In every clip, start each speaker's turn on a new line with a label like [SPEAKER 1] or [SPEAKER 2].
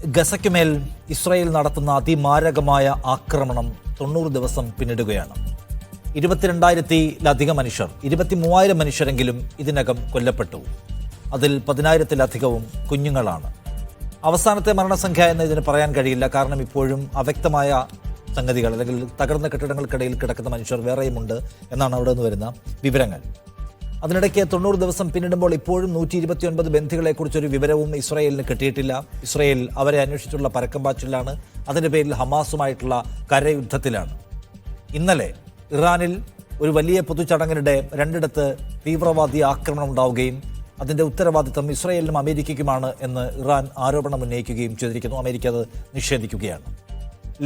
[SPEAKER 1] ഗസയ്ക്കുമേൽ Israel നടത്തുന്ന അതിമാരകമായ ആക്രമണം 90 ദിവസം പിന്നിടുകയാണ്. 22,000-ലധികം മനുഷ്യർ, 23,000 മനുഷ്യരെങ്കിലും ഇതിനകം കൊല്ലപ്പെട്ടു. അതിൽ 10,000-ലധികവും കുഞ്ഞുങ്ങളാണ്. അവസാനത്തെ മരണസംഖ്യ എന്ന് ഇതിന് പറയാൻ കഴിയില്ല. കാരണം ഇപ്പോഴും അവ്യക്തമായ സംഗതികൾ, അല്ലെങ്കിൽ തകർന്ന കെട്ടിടങ്ങൾക്കിടയിൽ കിടക്കുന്ന മനുഷ്യർ വേറെയുമുണ്ട് എന്നാണ് അവിടെ നിന്ന് വരുന്ന വിവരങ്ങൾ. അതിനിടയ്ക്ക് 90 ദിവസം പിന്നിടുമ്പോൾ ഇപ്പോഴും 129 ബന്ധികളെക്കുറിച്ചൊരു വിവരവും ഇസ്രായേലിന് കിട്ടിയിട്ടില്ല. ഇസ്രായേൽ അവരെ അന്വേഷിച്ചുള്ള പരക്കമ്പാച്ചിലാണ്. അതിൻ്റെ പേരിൽ ഹമാസുമായിട്ടുള്ള കരയുദ്ധത്തിലാണ്. ഇന്നലെ ഇറാനിൽ ഒരു വലിയ പൊതുചടങ്ങിനിടെ രണ്ടിടത്ത് തീവ്രവാദി ആക്രമണം ഉണ്ടാവുകയും അതിൻ്റെ ഉത്തരവാദിത്തം ഇസ്രായേലിനും അമേരിക്കയ്ക്കുമാണ് എന്ന് ഇറാൻ ആരോപണം ഉന്നയിക്കുകയും ചെയ്തിരിക്കുന്നു. അമേരിക്ക അത് നിഷേധിക്കുകയാണ്.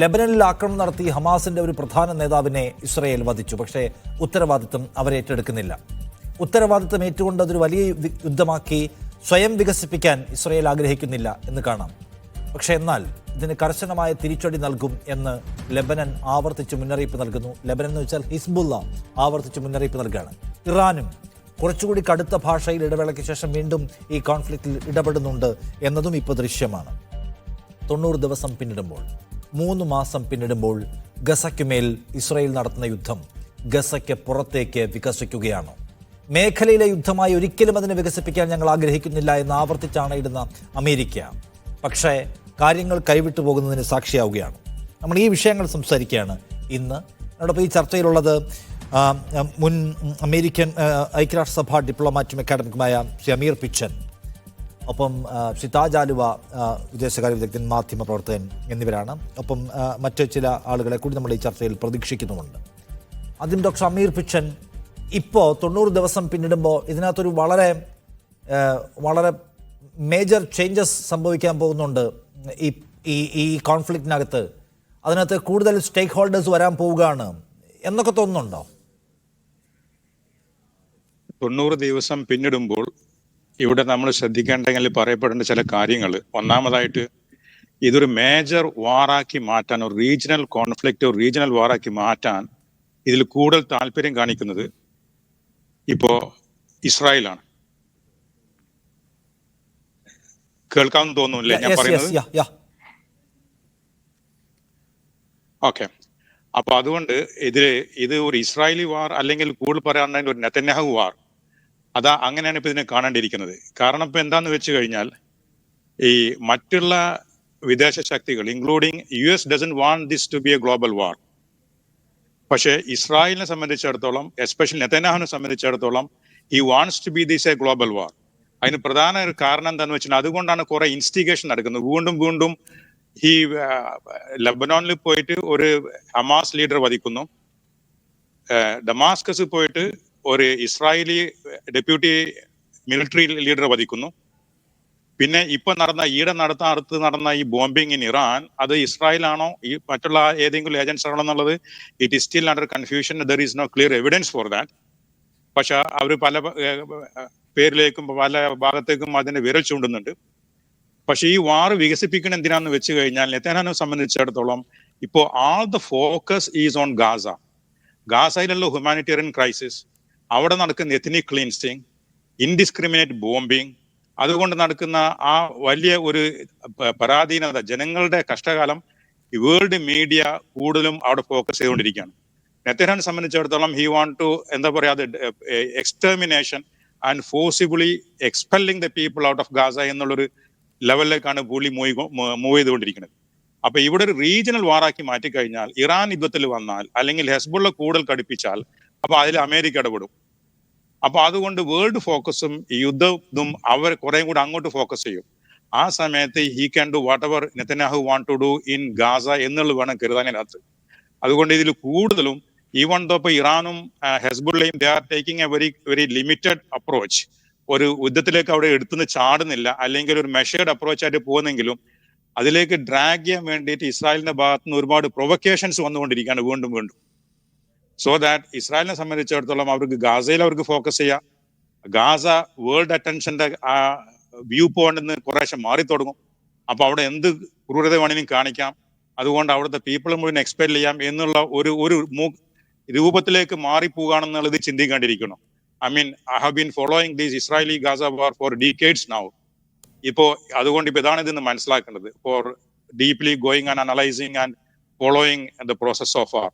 [SPEAKER 1] ലെബനനിൽ ആക്രമണം നടത്തി ഹമാസിൻ്റെ ഒരു പ്രധാന നേതാവിനെ ഇസ്രായേൽ വധിച്ചു. പക്ഷേ ഉത്തരവാദിത്തം അവരേറ്റെടുക്കുന്നില്ല. ഉത്തരവാദിത്തം ഏറ്റുകൊണ്ട് അതൊരു വലിയ യുദ്ധമാക്കി സ്വയം വികസിപ്പിക്കാൻ ഇസ്രായേൽ ആഗ്രഹിക്കുന്നില്ല എന്ന് കാണാം. പക്ഷേ എന്നാൽ ഇതിന് കർശനമായ തിരിച്ചടി നൽകും എന്ന് ലെബനൻ ആവർത്തിച്ച് മുന്നറിയിപ്പ് നൽകുന്നു. ലെബനൻ എന്ന് വെച്ചാൽ ഹിസ്ബുള്ള ആവർത്തിച്ച് മുന്നറിയിപ്പ് നൽകുകയാണ്. ഇറാനും കുറച്ചുകൂടി കടുത്ത ഭാഷയിൽ ഇടവേളയ്ക്ക് ശേഷം വീണ്ടും ഈ കോൺഫ്ലിക്റ്റിൽ ഇടപെടുന്നുണ്ട് എന്നതും ഇപ്പോൾ ദൃശ്യമാണ്. 90 ദിവസം പിന്നിടുമ്പോൾ, 3 മാസം പിന്നിടുമ്പോൾ ഗസയ്ക്കുമേൽ ഇസ്രായേൽ നടത്തുന്ന യുദ്ധം ഗസയ്ക്ക് പുറത്തേക്ക് വികസിക്കുകയാണ്. മേഖലയിലെ യുദ്ധമായി ഒരിക്കലും അതിനെ വികസിപ്പിക്കാൻ ഞങ്ങൾ ആഗ്രഹിക്കുന്നില്ല എന്ന് ആവർത്തിച്ചാണ് ഇടുന്ന അമേരിക്ക. പക്ഷേ കാര്യങ്ങൾ കൈവിട്ടു പോകുന്നതിന് സാക്ഷിയാവുകയാണ്. നമ്മൾ ഈ വിഷയങ്ങൾ സംസാരിക്കുകയാണ് ഇന്ന്. എന്നോടൊപ്പം ഈ ചർച്ചയിലുള്ളത് മുൻ അമേരിക്കൻ ഐക്യരാഷ്ട്രസഭ ഡിപ്ലോമാറ്റും അക്കാഡമിക്കുമായ ശ്രീ അമീർ പിച്ചൻ, ഒപ്പം ശ്രീ താജ് ആലുവ, വിദേശകാര്യ വിദഗ്ധൻ, മാധ്യമ പ്രവർത്തകൻ എന്നിവരാണ്. ഒപ്പം മറ്റ് ചില ആളുകളെ കൂടി നമ്മൾ ഈ ചർച്ചയിൽ പ്രതീക്ഷിക്കുന്നുമുണ്ട്. ആദ്യം ഡോക്ടർ അമീർ പിച്ചൻ, ഇപ്പോൾ 90 ദിവസം പിന്നിടുമ്പോൾ ഇതിനകത്തൊരു വളരെ മേജർ ചേഞ്ചസ് സംഭവിക്കാൻ പോകുന്നുണ്ട് ഈ കോൺഫ്ലിക്റ്റിനകത്ത്. അതിനകത്ത് കൂടുതൽ സ്റ്റേക്ക് ഹോൾഡേഴ്സ് വരാൻ പോവുകയാണ് എന്നൊക്കെ തോന്നുന്നുണ്ടോ?
[SPEAKER 2] 90 ദിവസം പിന്നിടുമ്പോൾ ഇവിടെ നമ്മൾ ശ്രദ്ധിക്കേണ്ടെങ്കിൽ പറയപ്പെടേണ്ട ചില കാര്യങ്ങൾ. ഒന്നാമതായിട്ട്, ഇതൊരു മേജർ വാറാക്കി മാറ്റാൻ, ഒരു റീജിയണൽ കോൺഫ്ലിക്റ്റ് ഒരു റീജിയണൽ വാറാക്കി മാറ്റാൻ ഇതിൽ കൂടുതൽ താല്പര്യം കാണിക്കുന്നത് ഇപ്പോ ഇസ്രായേലാണ്. കേൾക്കാമെന്ന് തോന്നുന്നില്ലേ ഞാൻ പറയുന്നത്? ഓക്കെ. അപ്പൊ അതുകൊണ്ട് ഇത് ഒരു ഇസ്രായേലി വാർ, അല്ലെങ്കിൽ കൂടുതൽ പറയാണെങ്കിൽ ഒരു നെതന്യാഹു വാർ, അങ്ങനെയാണ് ഇപ്പൊ ഇതിനെ കാണേണ്ടിയിരിക്കുന്നത്. കാരണം ഇപ്പൊ എന്താന്ന് വെച്ച് കഴിഞ്ഞാൽ, ഈ മറ്റുള്ള വിദേശ ശക്തികൾ including US doesn't want this to be a global war. പക്ഷേ ഇസ്രായേലിനെ സംബന്ധിച്ചിടത്തോളം, എസ്പെഷ്യലി നെതന്യാഹുവിനെ സംബന്ധിച്ചിടത്തോളം, he wants to be this a global war. അതിന് പ്രധാന ഒരു കാരണം എന്താണെന്ന് വെച്ചാൽ, അതുകൊണ്ടാണ് കുറെ ഇൻസ്റ്റിഗേഷൻ നടക്കുന്നത്. വീണ്ടും ഈ ലബനോനിൽ പോയിട്ട് ഒരു ഹമാസ് ലീഡർ വധിക്കുന്നു, ഡമാസ്കസ് പോയിട്ട് ഒരു ഇസ്രായേലി ഡെപ്യൂട്ടി മിലിറ്ററി ലീഡർ വധിക്കുന്നു. പിന്നെ ഇപ്പൊ അടുത്ത് നടന്ന ഈ ബോംബിങ് ഇൻ ഇറാൻ, അത് ഇസ്രായേലാണോ ഈ മറ്റുള്ള ഏതെങ്കിലും ഏജൻസ് ആണോ എന്നുള്ളത് it is still under confusion. There is no clear evidence for that. പക്ഷെ അവർ പല പേരിലേക്കും പല ഭാഗത്തേക്കും അതിനെ വിരൽ ചൂണ്ടുന്നുണ്ട്. പക്ഷെ ഈ വാർ വികസിപ്പിക്കണം എന്തിനാന്ന് വെച്ച് കഴിഞ്ഞാൽ, നെതന്യാഹുവിനെ സംബന്ധിച്ചിടത്തോളം ഇപ്പോൾ all the focus is on Gaza. ഗാസയിലുള്ള ഹ്യൂമാനിറ്റേറിയൻ ക്രൈസിസ്, അവിടെ നടക്കുന്ന എത്നിക് ക്ലീൻസിങ്, ഇൻഡിസ്ക്രിമിനേറ്റ് ബോംബിങ്, അതുകൊണ്ട് നടക്കുന്ന ആ വലിയ ഒരു പരാധീനത, ജനങ്ങളുടെ കഷ്ടകാലം, ഈ വേൾഡ് മീഡിയ കൂടുതലും അവിടെ ഫോക്കസ് ചെയ്തുകൊണ്ടിരിക്കുകയാണ്. നെതന്യാഹുവിനെ സംബന്ധിച്ചിടത്തോളം he want to extermination and forcibly expelling the people out of Gaza എന്നുള്ളൊരു ലെവലിലേക്കാണ് പുള്ളി മൂവ് ചെയ്തുകൊണ്ടിരിക്കുന്നത്. അപ്പൊ ഇവിടെ ഒരു റീജിയണൽ വാറാക്കി മാറ്റിക്കഴിഞ്ഞാൽ, ഇറാൻ യുദ്ധത്തിൽ വന്നാൽ, അല്ലെങ്കിൽ ഹെസ്ബുള്ള കൂടുതൽ കടുപ്പിച്ചാൽ, അപ്പൊ അതിൽ അമേരിക്ക ഇടപെടും. അപ്പൊ അതുകൊണ്ട് വേൾഡ് ഫോക്കസും ഈ യുദ്ധവും അവർ കുറെ കൂടെ അങ്ങോട്ട് ഫോക്കസ് ചെയ്യും. ആ സമയത്ത് he can do whatever Netanyahu want to do in Gaza എന്നുള്ളത് വേണം കരുതാനകത്ത്. അതുകൊണ്ട് ഇതിൽ കൂടുതലും ഈവൺ ദോ ഇപ്പൊ ഇറാനും ഹെസ്ബുള്ളയും they are taking a very limited approach. ഒരു യുദ്ധത്തിലേക്ക് അവിടെ എടുത്തുനിന്ന് ചാടുന്നില്ല, അല്ലെങ്കിൽ ഒരു മെഷേർഡ് അപ്രോച്ച് ആയിട്ട് പോകുന്നെങ്കിലും അതിലേക്ക് ഡ്രാഗ് ചെയ്യാൻ വേണ്ടിയിട്ട് ഇസ്രായേലിന്റെ ഭാഗത്തുനിന്ന് ഒരുപാട് പ്രൊവക്കേഷൻസ് വന്നുകൊണ്ടിരിക്കുകയാണ് വീണ്ടും. സോ ദാറ്റ് ഇസ്രായേലിനെ സംബന്ധിച്ചിടത്തോളം അവർക്ക് ഗാസയിൽ അവർക്ക് ഫോക്കസ് ചെയ്യാം. ഗാസ വേൾഡ് അറ്റൻഷന്റെ ആ വ്യൂ പോയിന്റിൽ നിന്ന് കുറേശ്ശെ മാറി തുടങ്ങും. അപ്പൊ അവിടെ എന്ത് ക്രൂരത വേണമെങ്കിലും കാണിക്കാം. അതുകൊണ്ട് അവിടുത്തെ പീപ്പിൾ മുഴുവൻ എക്സ്പെൽ ചെയ്യാം എന്നുള്ള ഒരു രൂപത്തിലേക്ക് മാറിപ്പോവുകയാണെന്നുള്ളത് ചിന്തിക്കേണ്ടിയിരിക്കണം. I mean, I have been following this Israeli-Gaza war for decades now. ഇപ്പോ അതുകൊണ്ട് ഇപ്പൊ ഇതാണ് ഇതിന്ന് മനസ്സിലാക്കേണ്ടത് for deeply going and analysing and following the process of war.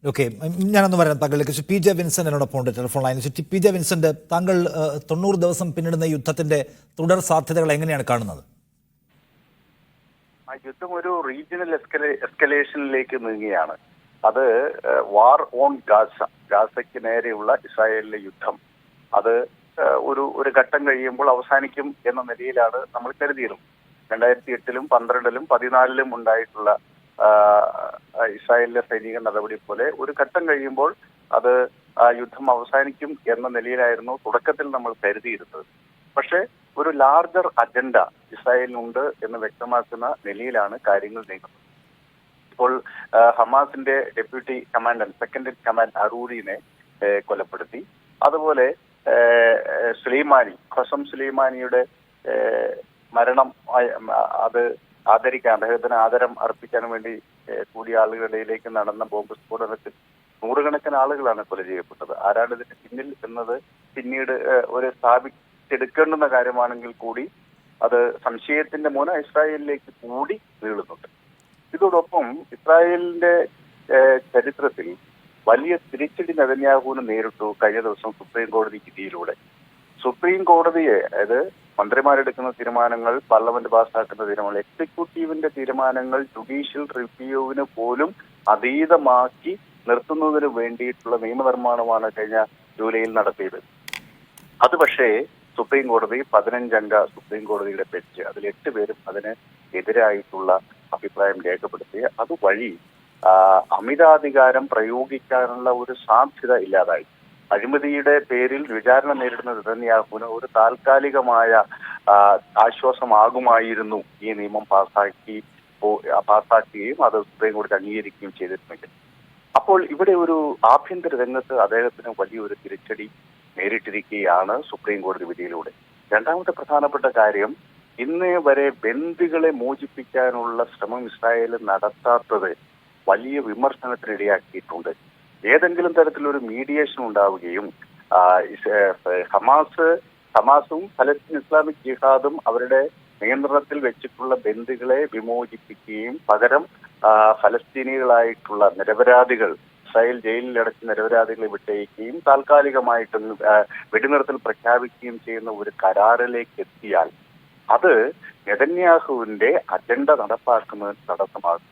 [SPEAKER 1] Okay, ഞാനൊന്ന് പറയാം താങ്കളിലേക്ക്. പി ജെ വിൻസെന്റ് എന്നോടൊപ്പം ഉണ്ട് ടെലിഫോൺ ലൈനിൽ. പി ജെ വിൻസെന്റ്, താങ്കൾ 90 ദിവസം പിന്നിടുന്ന യുദ്ധത്തിന്റെ തുടർ സാധ്യതകൾ എങ്ങനെയാണ് കാണുന്നത്?
[SPEAKER 3] ആ യുദ്ധം ഒരു റീജിയണൽ എസ്കലേഷനിലേക്ക് നീങ്ങുകയാണ്. അത് വാർ ഓൺ ഗാസയ്ക്ക് നേരെയുള്ള ഇസ്രായേലിലെ യുദ്ധം അത് ഒരു ഘട്ടം കഴിയുമ്പോൾ അവസാനിക്കും എന്ന നിലയിലാണ് നമ്മൾ കരുതിയിരുന്നത്. 2008-ലും 2012-ലും 2014-ലും ഉണ്ടായിട്ടുള്ള ഇസ്രായേലിലെ സൈനിക നടപടി പോലെ ഒരു ഘട്ടം കഴിയുമ്പോൾ അത് യുദ്ധം അവസാനിക്കും എന്ന നിലയിലായിരുന്നു തുടക്കത്തിൽ നമ്മൾ കരുതിയിരുന്നത്. പക്ഷേ ഒരു ലാർജർ അജണ്ട ഇസ്രായേലിനുണ്ട് എന്ന് വ്യക്തമാക്കുന്ന നിലയിലാണ് കാര്യങ്ങൾ നീങ്ങുന്നത്. ഇപ്പോൾ ഹമാസിന്റെ deputy commandant, second in command അറൂരിനെ കൊലപ്പെടുത്തി. അതുപോലെ ഖസം സുലൈമാനിയുടെ മരണം അത് ആദരിക്കാൻ, അദ്ദേഹത്തിന് ആദരം അർപ്പിക്കാൻ വേണ്ടി കൂടിയ ആളുകളിലേക്ക് നടന്ന ബോംബ് സ്ഫോടനത്തിൽ നൂറുകണക്കിന് ആളുകളാണ് കൊല ചെയ്യപ്പെട്ടത്. ആരാണ് ഇതിന് പിന്നിൽ എന്നത് പിന്നീട് ഒരു സ്ഥാപിച്ചെടുക്കേണ്ടുന്ന കാര്യമാണെങ്കിൽ കൂടി അത് സംശയത്തിന്റെ മുന ഇസ്രായേലിലേക്ക് കൂടി നീളുന്നുണ്ട്. ഇതോടൊപ്പം ഇസ്രായേലിന്റെ ചരിത്രത്തിൽ വലിയ തിരിച്ചടി നെതന്യാഹുവിന് നേരിട്ടു കഴിഞ്ഞ ദിവസം സുപ്രീം കോടതി വിധിയിലൂടെ. സുപ്രീം കോടതിയെ, അതായത് മന്ത്രിമാരെടുക്കുന്ന തീരുമാനങ്ങൾ, പാർലമെന്റ് പാസ്സാക്കുന്ന തീരുമാനങ്ങൾ, എക്സിക്യൂട്ടീവിന്റെ തീരുമാനങ്ങൾ ജുഡീഷ്യൽ റിവ്യൂവിന് പോലും അതീതമാക്കി നിർത്തുന്നതിന് വേണ്ടിയിട്ടുള്ള നിയമനിർമ്മാണമാണ് കഴിഞ്ഞ ജൂലൈയിൽ നടത്തിയത്. അത് പക്ഷേ സുപ്രീം കോടതി 15 അംഗ സുപ്രീം കോടതിയുടെ ബെഞ്ച്, അതിൽ 8 പേരും അതിന് എതിരായിട്ടുള്ള അഭിപ്രായം രേഖപ്പെടുത്തി. അതുവഴി അമിതാധികാരം പ്രയോഗിക്കാനുള്ള ഒരു സാധ്യത ഇല്ലാതായി. അഴിമതിയുടെ പേരിൽ വിചാരണ നേരിടുന്ന നെതന്യാഹുവിന് ഒരു താൽക്കാലികമായ ആശ്വാസമാകുമായിരുന്നു ഈ നിയമം പാസ്സാക്കുകയും അത് സുപ്രീം കോടതി അംഗീകരിക്കുകയും ചെയ്തിരുന്നെങ്കിൽ. അപ്പോൾ ഇവിടെ ഒരു ആഭ്യന്തര രംഗത്ത് അദ്ദേഹത്തിന് വലിയൊരു തിരിച്ചടി നേരിട്ടിരിക്കുകയാണ് സുപ്രീം കോടതി വിധിയിലൂടെ. രണ്ടാമത്തെ പ്രധാനപ്പെട്ട കാര്യം, ഇന്നേ വരെ ബന്ദികളെ മോചിപ്പിക്കാനുള്ള ശ്രമം ഇസ്രായേൽ നടത്താത്തത് വലിയ വിമർശനത്തിനിടയാക്കിയിട്ടുണ്ട്. ഏതെങ്കിലും തരത്തിലൊരു മീഡിയേഷൻ ഉണ്ടാവുകയും ഹമാസും ഫലസ്തീൻ ഇസ്ലാമിക് ജിഹാദും അവരുടെ നിയന്ത്രണത്തിൽ വെച്ചിട്ടുള്ള ബന്ദികളെ വിമോചിപ്പിക്കുകയും പകരം ഫലസ്തീനികളായിട്ടുള്ള നിരപരാധികൾ, ഇസ്രായേൽ ജയിലിൽ അടച്ച നിരപരാധികളെ വിട്ടയക്കുകയും താൽക്കാലികമായിട്ട് വെടിനിർത്തൽ പ്രഖ്യാപിക്കുകയും ചെയ്യുന്ന ഒരു കരാറിലേക്ക് എത്തിയാൽ അത് നെതന്യാഹുവിന്റെ അജണ്ട നടപ്പാക്കുന്നതിന് തടസ്സമാകും.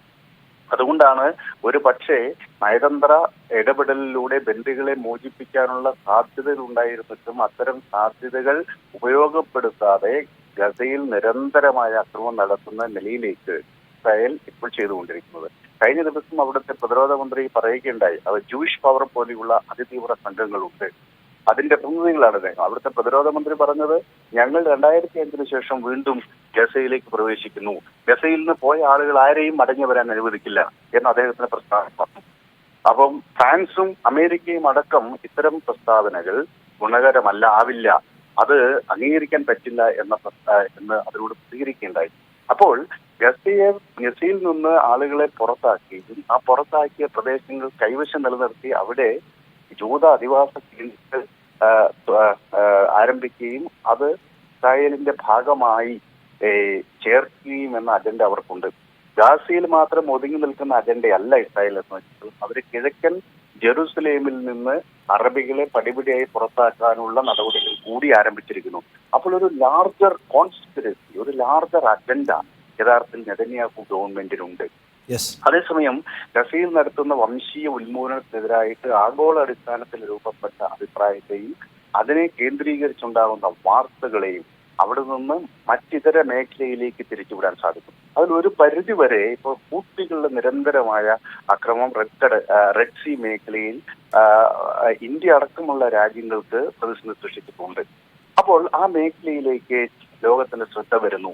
[SPEAKER 3] അതുകൊണ്ടാണ് ഒരു പക്ഷേ നയതന്ത്ര ഇടപെടലിലൂടെ ബന്ദികളെ മോചിപ്പിക്കാനുള്ള സാധ്യതകൾ ഉണ്ടായിരുന്നിട്ടും അത്തരം സാധ്യതകൾ ഉപയോഗപ്പെടുത്താതെ ഗസയിൽ നിരന്തരമായ അക്രമം നടത്തുന്ന നിലയിലേക്ക് ഇസ്രായേൽ ഇപ്പോൾ ചെയ്തുകൊണ്ടിരിക്കുന്നത്. കഴിഞ്ഞ ദിവസം അവിടുത്തെ പ്രതിരോധ മന്ത്രി പറയുകയുണ്ടായി, ജൂയിഷ് പവർ പോലെയുള്ള അതിതീവ്ര സംഘങ്ങളുണ്ട്, അതിന്റെ പ്രതിനിധികളാണ്. അവിടുത്തെ പ്രതിരോധ മന്ത്രി പറഞ്ഞത്, ഞങ്ങൾ 2005 ശേഷം വീണ്ടും ഗസയിലേക്ക് പ്രവേശിക്കുന്നു, ഗസയിൽ നിന്ന് പോയ ആളുകൾ ആരെയും മടങ്ങി വരാൻ അനുവദിക്കില്ല എന്ന് അദ്ദേഹത്തിന്റെ പ്രസ്താവന പറഞ്ഞു. അപ്പം ഫ്രാൻസും അമേരിക്കയും അടക്കം ഇത്തരം പ്രസ്താവനകൾ ആവില്ല, അത് അംഗീകരിക്കാൻ പറ്റില്ല എന്ന് അതിനോട് പ്രതികരിക്കുകയുണ്ടായി. അപ്പോൾ ഗസയിൽ നിന്ന് ആളുകളെ പുറത്താക്കുകയും ആ പുറത്താക്കിയ പ്രദേശങ്ങൾ കൈവശം നിലനിർത്തി അവിടെ ജൂത അധിവാസ കേന്ദ്രങ്ങൾ ആരംഭിക്കുകയും അത് ഇസ്രായേലിന്റെ ഭാഗമായി ചേർക്കുകയും എന്ന അജണ്ട അവർക്കുണ്ട്. ഗാസയിൽ മാത്രം ഒതുങ്ങി നിൽക്കുന്ന അജണ്ടയല്ല ഇസ്രായേൽ എന്ന് വെച്ചാൽ അവർ കിഴക്കൻ ജെറുസലേമിൽ നിന്ന് അറബികളെ പടിപടിയായി പുറത്താക്കാനുള്ള നടപടികൾ കൂടി ആരംഭിച്ചിരിക്കുന്നു. അപ്പോൾ ഒരു ലാർജർ കോൺസ്പിറസി, ഒരു ലാർജർ അജണ്ട യഥാർത്ഥത്തിൽ നെതന്യാഹു ഗവൺമെന്റിനുണ്ട്. അതേസമയം ഗസയിൽ നടത്തുന്ന വംശീയ ഉന്മൂലനത്തിനെതിരായിട്ട് ആഗോള അടിസ്ഥാനത്തിൽ രൂപപ്പെട്ട അഭിപ്രായത്തെയും അതിനെ കേന്ദ്രീകരിച്ചുണ്ടാകുന്ന വാർത്തകളെയും അവിടെ നിന്ന് മറ്റിതര മേഖലയിലേക്ക് തിരിച്ചുവിടാൻ സാധിക്കും. അതിലൊരു പരിധി വരെ ഇപ്പോൾ ഹൂത്തികളുടെ നിരന്തരമായ അക്രമം റെഡ് സീ മേഖലയിൽ ഇന്ത്യ അടക്കമുള്ള രാജ്യങ്ങൾക്ക് പ്രതിസന്ധി സൃഷ്ടിച്ചിട്ടുണ്ട്. അപ്പോൾ ആ മേഖലയിലേക്ക് ലോകത്തിന്റെ ശ്രദ്ധ വരുന്നു.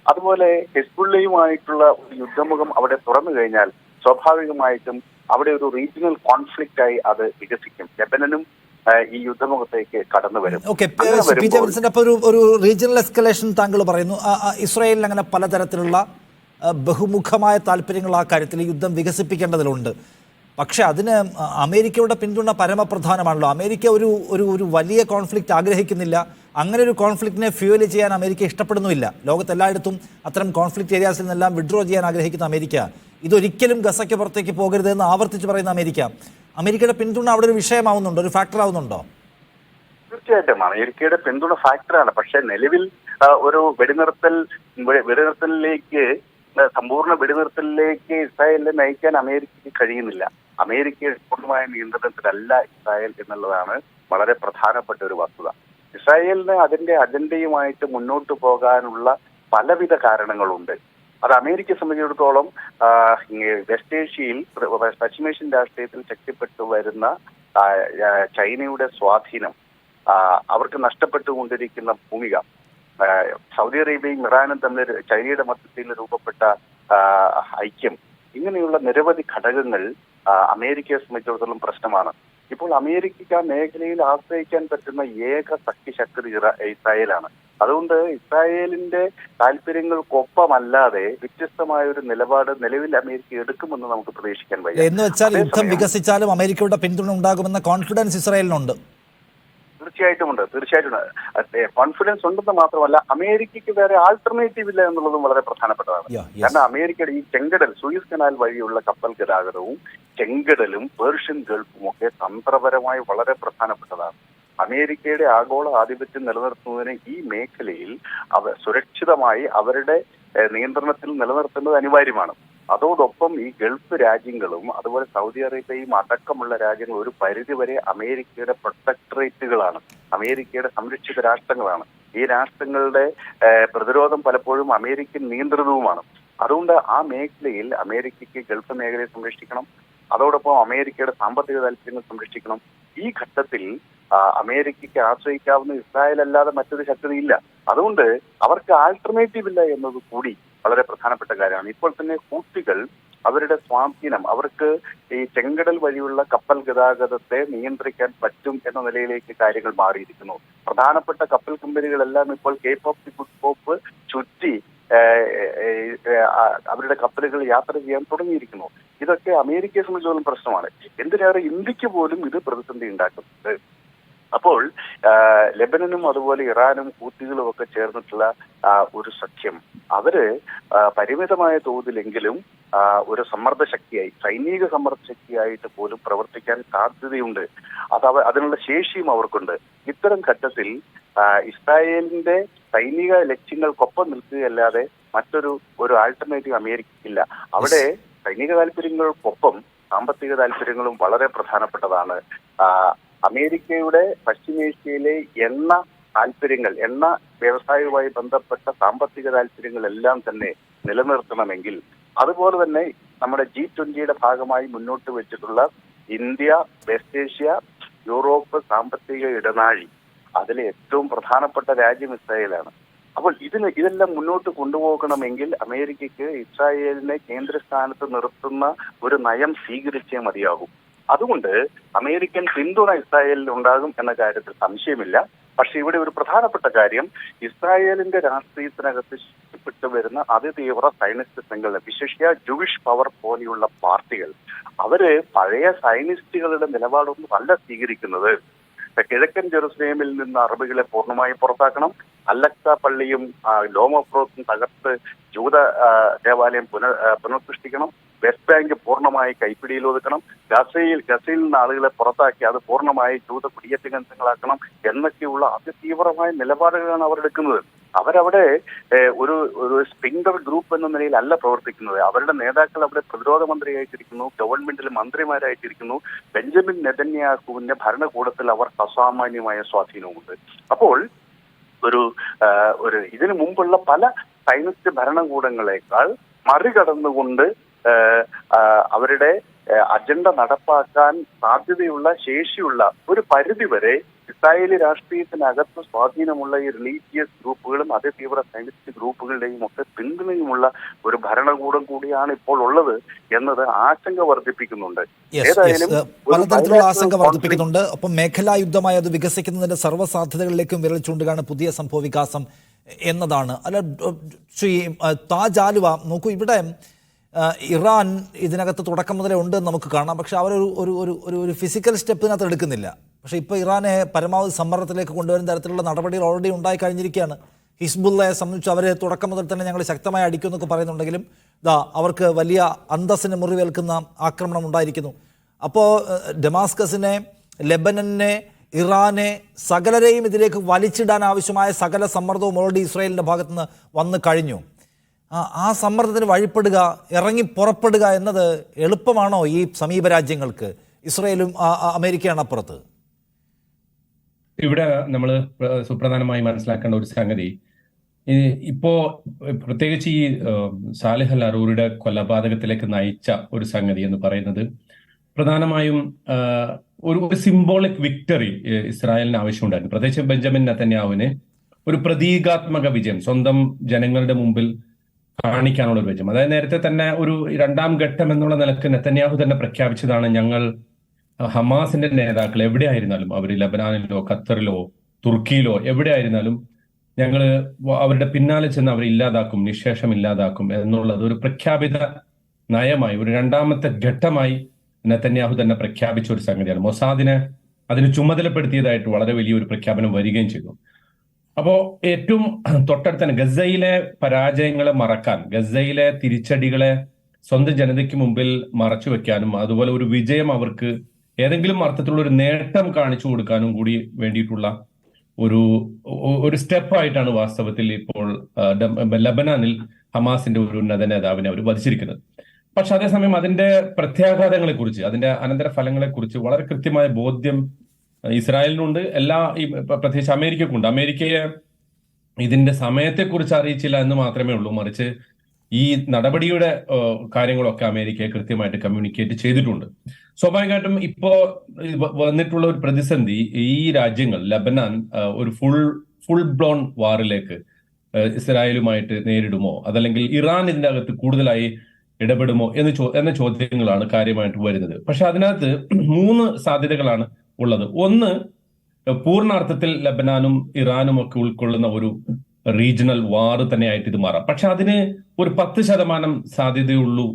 [SPEAKER 3] അതുപോലെ ഹിസ്ബുള്ളയുമായിട്ടുള്ള ഒരു യുദ്ധമുഖം അവിടെ തുറന്നു കഴിഞ്ഞാൽ സ്വാഭാവികമായിട്ടും അവിടെ ഒരു റീജിയണൽ കോൺഫ്ലിക്റ്റ് ആയി അത് വികസിക്കും. ലെബനനും ഈ യുദ്ധമുഖത്തേക്ക് കടന്നു വരും.
[SPEAKER 1] ഒരു റീജിയണൽ എസ്കലേഷൻ താങ്കൾ പറയുന്നു. ഇസ്രായേലിൽ അങ്ങനെ പലതരത്തിലുള്ള ബഹുമുഖമായ താല്പര്യങ്ങൾ ആ കാര്യത്തിൽ യുദ്ധം വികസിപ്പിക്കേണ്ടതിലുണ്ട്. പക്ഷെ അതിന് അമേരിക്കയുടെ പിന്തുണ പരമപ്രധാനമാണല്ലോ. അമേരിക്ക ഒരു ഒരു ഒരു വലിയ കോൺഫ്ലിക്റ്റ് ആഗ്രഹിക്കുന്നില്ല. അങ്ങനെ ഒരു കോൺഫ്ലിക്റ്റിനെ ഫ്യൂവൽ ചെയ്യാൻ അമേരിക്ക ഇഷ്ടപ്പെടുന്നുമില്ല. ലോകത്തെല്ലായിടത്തും അത്തരം കോൺഫ്ലിക്റ്റ് ഏരിയാസിൽ നിന്നെല്ലാം വിഡ്രോ ചെയ്യാൻ ആഗ്രഹിക്കുന്ന അമേരിക്ക ഇതൊരിക്കലും ഗസയ്ക്ക് പുറത്തേക്ക് പോകരുതെന്ന് ആവർത്തിച്ച് പറയുന്ന അമേരിക്കയുടെ പിന്തുണ അവിടെ ഒരു വിഷയമാവുന്നുണ്ടോ, ഒരു ഫാക്ടർ ആവുന്നുണ്ടോ?
[SPEAKER 3] തീർച്ചയായിട്ടും അമേരിക്കയുടെ പിന്തുണ ഫാക്ടറാണ്. പക്ഷെ നിലവിൽ ഒരു വെടിനിർത്തലിലേക്ക് സമ്പൂർണ്ണ വെടിനിർത്തലിലേക്ക് ഇസ്രായേലിനെ നയിക്കാൻ അമേരിക്കയ്ക്ക് കഴിയുന്നില്ല. അമേരിക്കയുടെ പൂർണ്ണമായ നിയന്ത്രണത്തിലല്ല ഇസ്രായേൽ എന്നുള്ളതാണ് വളരെ പ്രധാനപ്പെട്ട ഒരു വസ്തുത. ഇസ്രായേലിന് അതിന്റെ അജണ്ടയുമായിട്ട് മുന്നോട്ട് പോകാനുള്ള പലവിധ കാരണങ്ങളുണ്ട്. അത് അമേരിക്കയെ സംബന്ധിച്ചിടത്തോളം വെസ്റ്റ് ഏഷ്യയിൽ പശ്ചിമേഷ്യൻ രാഷ്ട്രീയത്തിൽ ശക്തിപ്പെട്ടു വരുന്ന ചൈനയുടെ സ്വാധീനം, അവർക്ക് നഷ്ടപ്പെട്ടുകൊണ്ടിരിക്കുന്ന ഭൂമിക, സൗദി അറേബ്യയും ഇറാനും തമ്മിൽ ചൈനയുടെ മധ്യത്തിൽ രൂപപ്പെട്ട ഐക്യം, ഇങ്ങനെയുള്ള നിരവധി ഘടകങ്ങൾ അമേരിക്കയെ സംബന്ധിച്ചിടത്തോളം പ്രശ്നമാണ്. ഇപ്പോൾ അമേരിക്കയ്ക്ക് ആ മേഖലയിൽ ആശ്രയിക്കാൻ പറ്റുന്ന ഏക ശക്തി ഇസ്രായേലാണ്. അതുകൊണ്ട് ഇസ്രായേലിന്റെ താല്പര്യങ്ങൾക്കൊപ്പമല്ലാതെ വ്യത്യസ്തമായ ഒരു നിലപാട് നിലവിൽ അമേരിക്ക എടുക്കുമെന്ന് നമുക്ക് പ്രതീക്ഷിക്കാൻ വയ്യ.
[SPEAKER 1] എന്ന് വെച്ചാൽ യുദ്ധം വികസിച്ചാലും അമേരിക്കയുടെ പിന്തുണ ഉണ്ടാകുമെന്ന കോൺഫിഡൻസ് ഇസ്രായേലിനുണ്ട്.
[SPEAKER 3] തീർച്ചയായിട്ടും കോൺഫിഡൻസ് ഉണ്ടെന്ന് മാത്രമല്ല, അമേരിക്കയ്ക്ക് വേറെ ആൾട്ടർനേറ്റീവ് ഇല്ല എന്നുള്ളതും വളരെ പ്രധാനപ്പെട്ടതാണ്. കാരണം അമേരിക്കയുടെ ഈ ചെങ്കടൽ, സൂയിസ് കനാൽ വഴിയുള്ള കപ്പൽ ഗതാഗതവും ചെങ്കടലും പേർഷ്യൻ ഗൾഫും ഒക്കെ തന്ത്രപരമായി വളരെ പ്രധാനപ്പെട്ടതാണ്. അമേരിക്കയുടെ ആഗോള ആധിപത്യം നിലനിർത്തുന്നതിന് ഈ മേഖലയിൽ സുരക്ഷിതമായി അവരുടെ നിയന്ത്രണത്തിൽ നിലനിർത്തേണ്ടത് അനിവാര്യമാണ്. അതോടൊപ്പം ഈ ഗൾഫ് രാജ്യങ്ങളും അതുപോലെ സൗദി അറേബ്യയും അടക്കമുള്ള രാജ്യങ്ങൾ ഒരു പരിധിവരെ അമേരിക്കയുടെ പ്രൊട്ടക്ടറേറ്റുകളാണ്, അമേരിക്കയുടെ സംരക്ഷിത രാഷ്ട്രങ്ങളാണ്. ഈ രാഷ്ട്രങ്ങളുടെ പ്രതിരോധം പലപ്പോഴും അമേരിക്കൻ നിയന്ത്രിതവുമാണ്. അതുകൊണ്ട് ആ മേഖലയിൽ അമേരിക്കയ്ക്ക് ഗൾഫ് മേഖലയെ സംരക്ഷിക്കണം, അതോടൊപ്പം അമേരിക്കയുടെ സാമ്പത്തിക താല്പര്യങ്ങൾ സംരക്ഷിക്കണം. ഈ ഘട്ടത്തിൽ അമേരിക്കയ്ക്ക് ആശ്രയിക്കാവുന്ന ഇസ്രായേൽ അല്ലാതെ മറ്റൊരു ശക്തിയില്ല. അതുകൊണ്ട് അവർക്ക് ആൾട്ടർനേറ്റീവ് ഇല്ല എന്നത് കൂടി വളരെ പ്രധാനപ്പെട്ട കാര്യമാണ്. ഇപ്പോൾ തന്നെ ഹൂത്തികൾ അവരുടെ സ്വാധീനം, അവർക്ക് ഈ ചെങ്കടൽ വഴിയുള്ള കപ്പൽ ഗതാഗതത്തെ നിയന്ത്രിക്കാൻ പറ്റും എന്ന നിലയിലേക്ക് കാര്യങ്ങൾ മാറിയിരിക്കുന്നു. പ്രധാനപ്പെട്ട കപ്പൽ കമ്പനികളെല്ലാം ഇപ്പോൾ Cape of the Good Hope ചുറ്റി അവരുടെ കപ്പലുകൾ യാത്ര ചെയ്യാൻ തുടങ്ങിയിരിക്കുന്നു. ഇതൊക്കെ അമേരിക്കയെ സംബന്ധിച്ചോളം പ്രശ്നമാണ്. എന്തിനേറെ ഇന്ത്യക്ക് പോലും ഇത് പ്രതിസന്ധി ഉണ്ടാക്കുന്നുണ്ട്. അപ്പോൾ ലെബനനും അതുപോലെ ഇറാനും ഹൂത്തികളും ഒക്കെ ചേർന്നിട്ടുള്ള ഒരു സഖ്യം, അവര് പരിമിതമായ തോതിലെങ്കിലും ഒരു സമ്മർദ്ദ ശക്തിയായി, സൈനിക സമ്മർദ്ദ ശക്തിയായിട്ട് പോലും പ്രവർത്തിക്കാൻ സാധ്യതയുണ്ട്. അതിനുള്ള ശേഷിയും അവർക്കുണ്ട്. ഇത്തരം ഘട്ടത്തിൽ ഇസ്രായേലിന്റെ സൈനിക ലക്ഷ്യങ്ങൾക്കൊപ്പം നിൽക്കുകയല്ലാതെ മറ്റൊരു ആൾട്ടർനേറ്റീവ് അമേരിക്കയില്ല. അവിടെ സൈനിക താല്പര്യങ്ങൾക്കൊപ്പം സാമ്പത്തിക താല്പര്യങ്ങളും വളരെ പ്രധാനപ്പെട്ടതാണ്. അമേരിക്കയുടെ പശ്ചിമേഷ്യയിലെ എണ്ണ വ്യവസായവുമായി ബന്ധപ്പെട്ട സാമ്പത്തിക താല്പര്യങ്ങളെല്ലാം തന്നെ നിലനിർത്തണമെങ്കിൽ, അതുപോലെ തന്നെ നമ്മുടെ G20 ഭാഗമായി മുന്നോട്ട് വെച്ചിട്ടുള്ള ഇന്ത്യ, വെസ്റ്റ് ഏഷ്യ, യൂറോപ്പ് സാമ്പത്തിക ഇടനാഴി, അതിലെ ഏറ്റവും പ്രധാനപ്പെട്ട രാജ്യം ഇസ്രായേലാണ്. അപ്പോൾ ഇതെല്ലാം മുന്നോട്ട് കൊണ്ടുപോകണമെങ്കിൽ അമേരിക്കയ്ക്ക് ഇസ്രായേലിനെ കേന്ദ്രസ്ഥാനത്ത് നിർത്തുന്ന ഒരു നയം സ്വീകരിച്ചേ മതിയാകും. അതുകൊണ്ട് അമേരിക്കൻ പിന്തുണ ഇസ്രായേലിൽ ഉണ്ടാകും എന്ന കാര്യത്തിൽ സംശയമില്ല. പക്ഷെ ഇവിടെ ഒരു പ്രധാനപ്പെട്ട കാര്യം, ഇസ്രായേലിന്റെ രാഷ്ട്രീയത്തിനകത്ത് ശക്തിപ്പെട്ടു വരുന്ന അതിതീവ്ര സൈനിസ്റ്റ് സംഘടന, വിശേഷിച്ച ജൂയിഷ് പവർ പോലെയുള്ള പാർട്ടികൾ, അവര് പഴയ സൈനിസ്റ്റുകളുടെ നിലപാടൊന്നും അല്ല സ്വീകരിക്കുന്നത്. കിഴക്കൻ ജെറുസലേമിൽ നിന്ന് അറബികളെ പൂർണ്ണമായി പുറത്താക്കണം, അല്ലക്സ പള്ളിയും ലോമോഫ്രോസും തകർത്ത് ജൂത ദേവാലയം പുനഃസൃഷ്ടിക്കണം, വെസ്റ്റ് ബാങ്ക് പൂർണ്ണമായി കൈപ്പിടിയിൽ ഒതുക്കണം, ഗസയിൽ നിന്ന് ആളുകളെ പുറത്താക്കി അത് പൂർണ്ണമായി ജൂത കുടിയേറ്റ കേന്ദ്രങ്ങളാക്കണം എന്നൊക്കെയുള്ള അതിതീവ്രമായ നിലപാടുകളാണ് അവർ എടുക്കുന്നത്. അവരവിടെ ഒരു സ്പിങ്കർ ഗ്രൂപ്പ് എന്ന നിലയിൽ അല്ല പ്രവർത്തിക്കുന്നത്. അവരുടെ നേതാക്കൾ അവിടെ പ്രതിരോധ മന്ത്രിയായിട്ടിരിക്കുന്നു, ഗവൺമെന്റിൽ മന്ത്രിമാരായിട്ടിരിക്കുന്നു. ബെഞ്ചമിൻ നെതന്യാഹുവിന്റെ ഭരണകൂടത്തിൽ അവർക്ക് അസാമാന്യമായ സ്വാധീനവുമുണ്ട്. അപ്പോൾ ഒരു ഇതിനു മുമ്പുള്ള പല സൈനിസ്റ്റ് ഭരണകൂടങ്ങളെക്കാൾ മറികടന്നുകൊണ്ട് അവരുടെ അജണ്ട നടപ്പാക്കാൻ സാധ്യതയുള്ള ശേഷിയുള്ള ഒരു പരിധിവരെ ഇസ്രായേലി രാഷ്ട്രീയത്തിനകത്ത് സ്വാധീനമുള്ള ഈ റിലീജിയസ് ഗ്രൂപ്പുകളും അതിതീവ്ര സൈനിസ്റ്റ് ഗ്രൂപ്പുകളുടെയും ഒക്കെ പിന്തുണയുമുള്ള ഒരു ഭരണകൂടം കൂടിയാണ് ഇപ്പോൾ ഉള്ളത് എന്നത് ആശങ്ക വർദ്ധിപ്പിക്കുന്നുണ്ട്.
[SPEAKER 1] ഏതായാലും പലതരത്തിലുള്ള ആശങ്ക വർദ്ധിപ്പിക്കുന്നുണ്ട്. ഒപ്പം മേഖലാ യുദ്ധമായി അത് വികസിക്കുന്നതിന്റെ സർവ്വസാധ്യതകളിലേക്കും വിരൽ ചൂണ്ടുകയാണ് പുതിയ സംഭവ വികാസം എന്നതാണ്. അല്ല, ശ്രീ താജ് ആലുവ, നോക്കൂ, ഇവിടെ ഇറാൻ ഇതിനകത്ത് തുടക്കം മുതലേ ഉണ്ടെന്ന് നമുക്ക് കാണാം. പക്ഷെ അവരൊരു ഒരു ഒരു ഒരു ഒരു ഫിസിക്കൽ സ്റ്റെപ്പിനകത്ത് എടുക്കുന്നില്ല. പക്ഷേ ഇപ്പോൾ ഇറാനെ പരമാവധി സമ്മർദ്ദത്തിലേക്ക് കൊണ്ടുവരുന്ന തരത്തിലുള്ള നടപടികൾ ഓൾറെഡി ഉണ്ടായി കഴിഞ്ഞിരിക്കുകയാണ്. ഹിസ്ബുള്ളയെ സംബന്ധിച്ച് അവർ തുടക്കം മുതൽ തന്നെ ഞങ്ങൾ ശക്തമായി അടിക്കുമെന്നൊക്കെ പറയുന്നുണ്ടെങ്കിലും അവർക്ക് വലിയ അന്തസ്സിന് മുറിവേൽക്കുന്ന ആക്രമണം ഉണ്ടായിരിക്കുന്നു. അപ്പോൾ ഡമാസ്കസിനെ, ലെബനനെ, ഇറാനെ, സകലരെയും ഇതിലേക്ക് വലിച്ചിടാൻ ആവശ്യമായ സകല സമ്മർദ്ദവും ഓൾറെഡി ഇസ്രായേലിൻ്റെ ഭാഗത്തുനിന്ന് വന്നു കഴിഞ്ഞു. ആ സമ്മർദ്ദത്തിന് വഴിപ്പെടുക, ഇറങ്ങി പുറപ്പെടുക എന്നത് എളുപ്പമാണോ ഈ സമീപ രാജ്യങ്ങൾക്ക്? ഇസ്രായേലും അമേരിക്കയാണ് അപ്പുറത്ത്.
[SPEAKER 4] ഇവിടെ നമ്മൾ സുപ്രധാനമായി മനസ്സിലാക്കേണ്ട ഒരു സംഗതി, ഇപ്പോ പ്രത്യേകിച്ച് ഈ സാലിഹ് അൽ അറൂരിയുടെ കൊലപാതകത്തിലേക്ക് നയിച്ച ഒരു സംഗതി എന്ന് പറയുന്നത് പ്രധാനമായും ഒരു സിംബോളിക് വിക്ടറി ഇസ്രായേലിന് ആവശ്യമുണ്ടായിരുന്നു. പ്രത്യേകിച്ച് ബെഞ്ചമിൻ നെതന്യാഹുവിന് ഒരു പ്രതീകാത്മക വിജയം സ്വന്തം ജനങ്ങളുടെ മുമ്പിൽ കാണിക്കാനുള്ള ഒരു വിജയം. അതായത് നേരത്തെ തന്നെ ഒരു രണ്ടാം ഘട്ടം എന്നുള്ള നിലക്ക് നെതന്യാഹു തന്നെ പ്രഖ്യാപിച്ചതാണ്, ഞങ്ങൾ ഹമാസിന്റെ നേതാക്കൾ എവിടെയായിരുന്നാലും, അവർ ലബനാനിലോ ഖത്തറിലോ തുർക്കിയിലോ എവിടെയായിരുന്നാലും ഞങ്ങൾ അവരുടെ പിന്നാലെ ചെന്ന് അവരെ ഇല്ലാതാക്കും, നിശേഷം ഇല്ലാതാക്കും എന്നുള്ളത് ഒരു പ്രഖ്യാപിത നയമായി, ഒരു രണ്ടാമത്തെ ഘട്ടമായി നെതന്യാഹു തന്നെ പ്രഖ്യാപിച്ച ഒരു സംഗതിയാണ്. മൊസാദിനെ അതിന് ചുമതലപ്പെടുത്തിയതായിട്ട് വളരെ വലിയൊരു പ്രഖ്യാപനം വരികയും ചെയ്തു. അപ്പോ ഏറ്റവും തൊട്ടടുത്ത് തന്നെ ഗസയിലെ പരാജയങ്ങളെ മറക്കാൻ, ഗസയിലെ തിരിച്ചടികളെ സ്വന്തം ജനതയ്ക്ക് മുമ്പിൽ മറച്ചു വെക്കാനും, അതുപോലെ ഒരു വിജയം അവർക്ക് ഏതെങ്കിലും അർത്ഥത്തിലുള്ള ഒരു നേട്ടം കാണിച്ചു കൊടുക്കാനും കൂടി വേണ്ടിയിട്ടുള്ള ഒരു സ്റ്റെപ്പായിട്ടാണ് വാസ്തവത്തിൽ ഇപ്പോൾ ലബനാനിൽ ഹമാസിന്റെ ഒരു ഉന്നത നേതാവിനെ അവർ വധിച്ചിരിക്കുന്നത്. പക്ഷെ അതേസമയം അതിന്റെ പ്രത്യാഘാതങ്ങളെ കുറിച്ച്, അതിന്റെ അനന്തര ഫലങ്ങളെ കുറിച്ച് വളരെ കൃത്യമായ ബോധ്യം ഇസ്രായേലിനുണ്ട്, പ്രത്യേകിച്ച് അമേരിക്കക്കുണ്ട്. അമേരിക്കയെ ഇതിന്റെ സമയത്തെക്കുറിച്ച് അറിയിച്ചില്ല എന്ന് മാത്രമേ ഉള്ളൂ, മറിച്ച് ഈ നടപടിയുടെ കാര്യങ്ങളൊക്കെ അമേരിക്കയെ കൃത്യമായിട്ട് കമ്മ്യൂണിക്കേറ്റ് ചെയ്തിട്ടുണ്ട്. സ്വാഭാവികമായിട്ടും ഇപ്പോ വന്നിട്ടുള്ള ഒരു പ്രതിസന്ധി, ഈ രാജ്യങ്ങൾ ലബനാൻ ഒരു ഫുൾ ബ്ലോൺ വാറിലേക്ക് ഇസ്രായേലുമായിട്ട് നേരിടുമോ, അതല്ലെങ്കിൽ ഇറാൻ ഇതിന്റെ അകത്ത് കൂടുതലായി ഇടപെടുമോ എന്ന ചോദ്യങ്ങളാണ് കാര്യമായിട്ട് വരുന്നത്. പക്ഷെ അതിനകത്ത് 3 സാധ്യതകളാണ് ഉള്ളത്. ഒന്ന്, പൂർണ്ണാർത്ഥത്തിൽ ലബനാനും ഇറാനും ഒക്കെ ഉൾക്കൊള്ളുന്ന ഒരു റീജിയണൽ വാർ തന്നെയായിട്ട് ഇത് മാറാം. പക്ഷെ അതിന് ഒരു 10% സാധ്യതയുള്ളൂ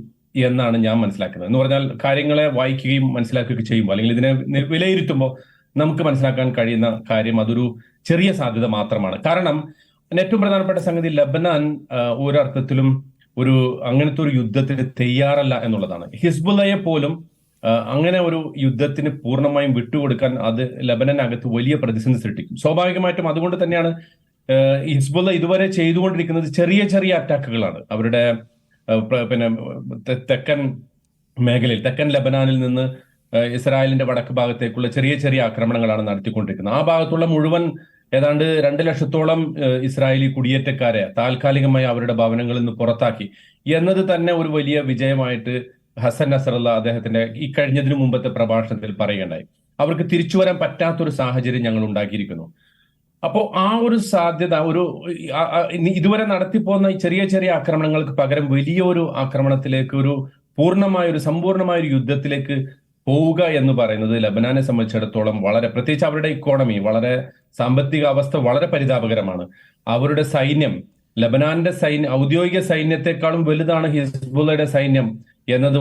[SPEAKER 4] എന്നാണ് ഞാൻ മനസ്സിലാക്കുന്നത്. എന്ന് പറഞ്ഞാൽ കാര്യങ്ങളെ വായിക്കുകയും മനസ്സിലാക്കുകയും ചെയ്യുമ്പോൾ, അല്ലെങ്കിൽ ഇതിനെ വിലയിരുത്തുമ്പോൾ നമുക്ക് മനസ്സിലാക്കാൻ കഴിയുന്ന കാര്യം അതൊരു ചെറിയ സാധ്യത മാത്രമാണ്. കാരണം ഏറ്റവും പ്രധാനപ്പെട്ട സംഗതി, ലബനാൻ ഒരർത്ഥത്തിലും അങ്ങനത്തെ ഒരു യുദ്ധത്തിന് തയ്യാറല്ല എന്നുള്ളതാണ്. ഹിസ്ബുള്ളയെ പോലും അങ്ങനെ ഒരു യുദ്ധത്തിന് പൂർണ്ണമായും വിട്ടുകൊടുക്കാൻ അത് ലബനനകത്ത് വലിയ പ്രതിസന്ധി സൃഷ്ടിക്കും. സ്വാഭാവികമായിട്ടും അതുകൊണ്ട് തന്നെയാണ് ഹിസ്ബുള്ള ഇതുവരെ ചെയ്തുകൊണ്ടിരിക്കുന്നത് ചെറിയ ചെറിയ അറ്റാക്കുകളാണ്. അവരുടെ തെക്കൻ മേഖലയിൽ, തെക്കൻ ലബനാനിൽ നിന്ന് ഇസ്രായേലിന്റെ വടക്ക് ഭാഗത്തേക്കുള്ള ചെറിയ ചെറിയ ആക്രമണങ്ങളാണ് നടത്തിക്കൊണ്ടിരിക്കുന്നത്. ആ ഭാഗത്തുള്ള മുഴുവൻ ഏതാണ്ട് 2 ലക്ഷത്തോളം ഇസ്രായേലി കുടിയേറ്റക്കാരെ താൽക്കാലികമായി അവരുടെ ഭവനങ്ങളിൽ നിന്ന് പുറത്താക്കി എന്നത് തന്നെ ഒരു വലിയ വിജയമായിട്ട് ഹസൻ നസറുള്ള അദ്ദേഹത്തിന്റെ ഈ കഴിഞ്ഞതിനു മുമ്പത്തെ പ്രഭാഷണത്തിൽ പറയുകയുണ്ടായി. അവർക്ക് തിരിച്ചു വരാൻ പറ്റാത്തൊരു സാഹചര്യം ഞങ്ങൾ ഉണ്ടാക്കിയിരിക്കുന്നു. അപ്പോൾ ആ ഒരു സാധ്യത, ഇതുവരെ നടത്തിപ്പോകുന്ന ഈ ചെറിയ ചെറിയ ആക്രമണങ്ങൾക്ക് പകരം വലിയൊരു ആക്രമണത്തിലേക്ക്, ഒരു സമ്പൂർണമായ ഒരു യുദ്ധത്തിലേക്ക് പോവുക എന്ന് പറയുന്നത് ലബനാനെ സംബന്ധിച്ചിടത്തോളം പ്രത്യേകിച്ച് അവരുടെ ഇക്കോണമി, സാമ്പത്തിക അവസ്ഥ വളരെ പരിതാപകരമാണ്. അവരുടെ സൈന്യം, ലബനാന്റെ ഔദ്യോഗിക സൈന്യത്തെക്കാളും വലുതാണ് ഹിസ്ബുള്ളയുടെ സൈന്യം എന്നത്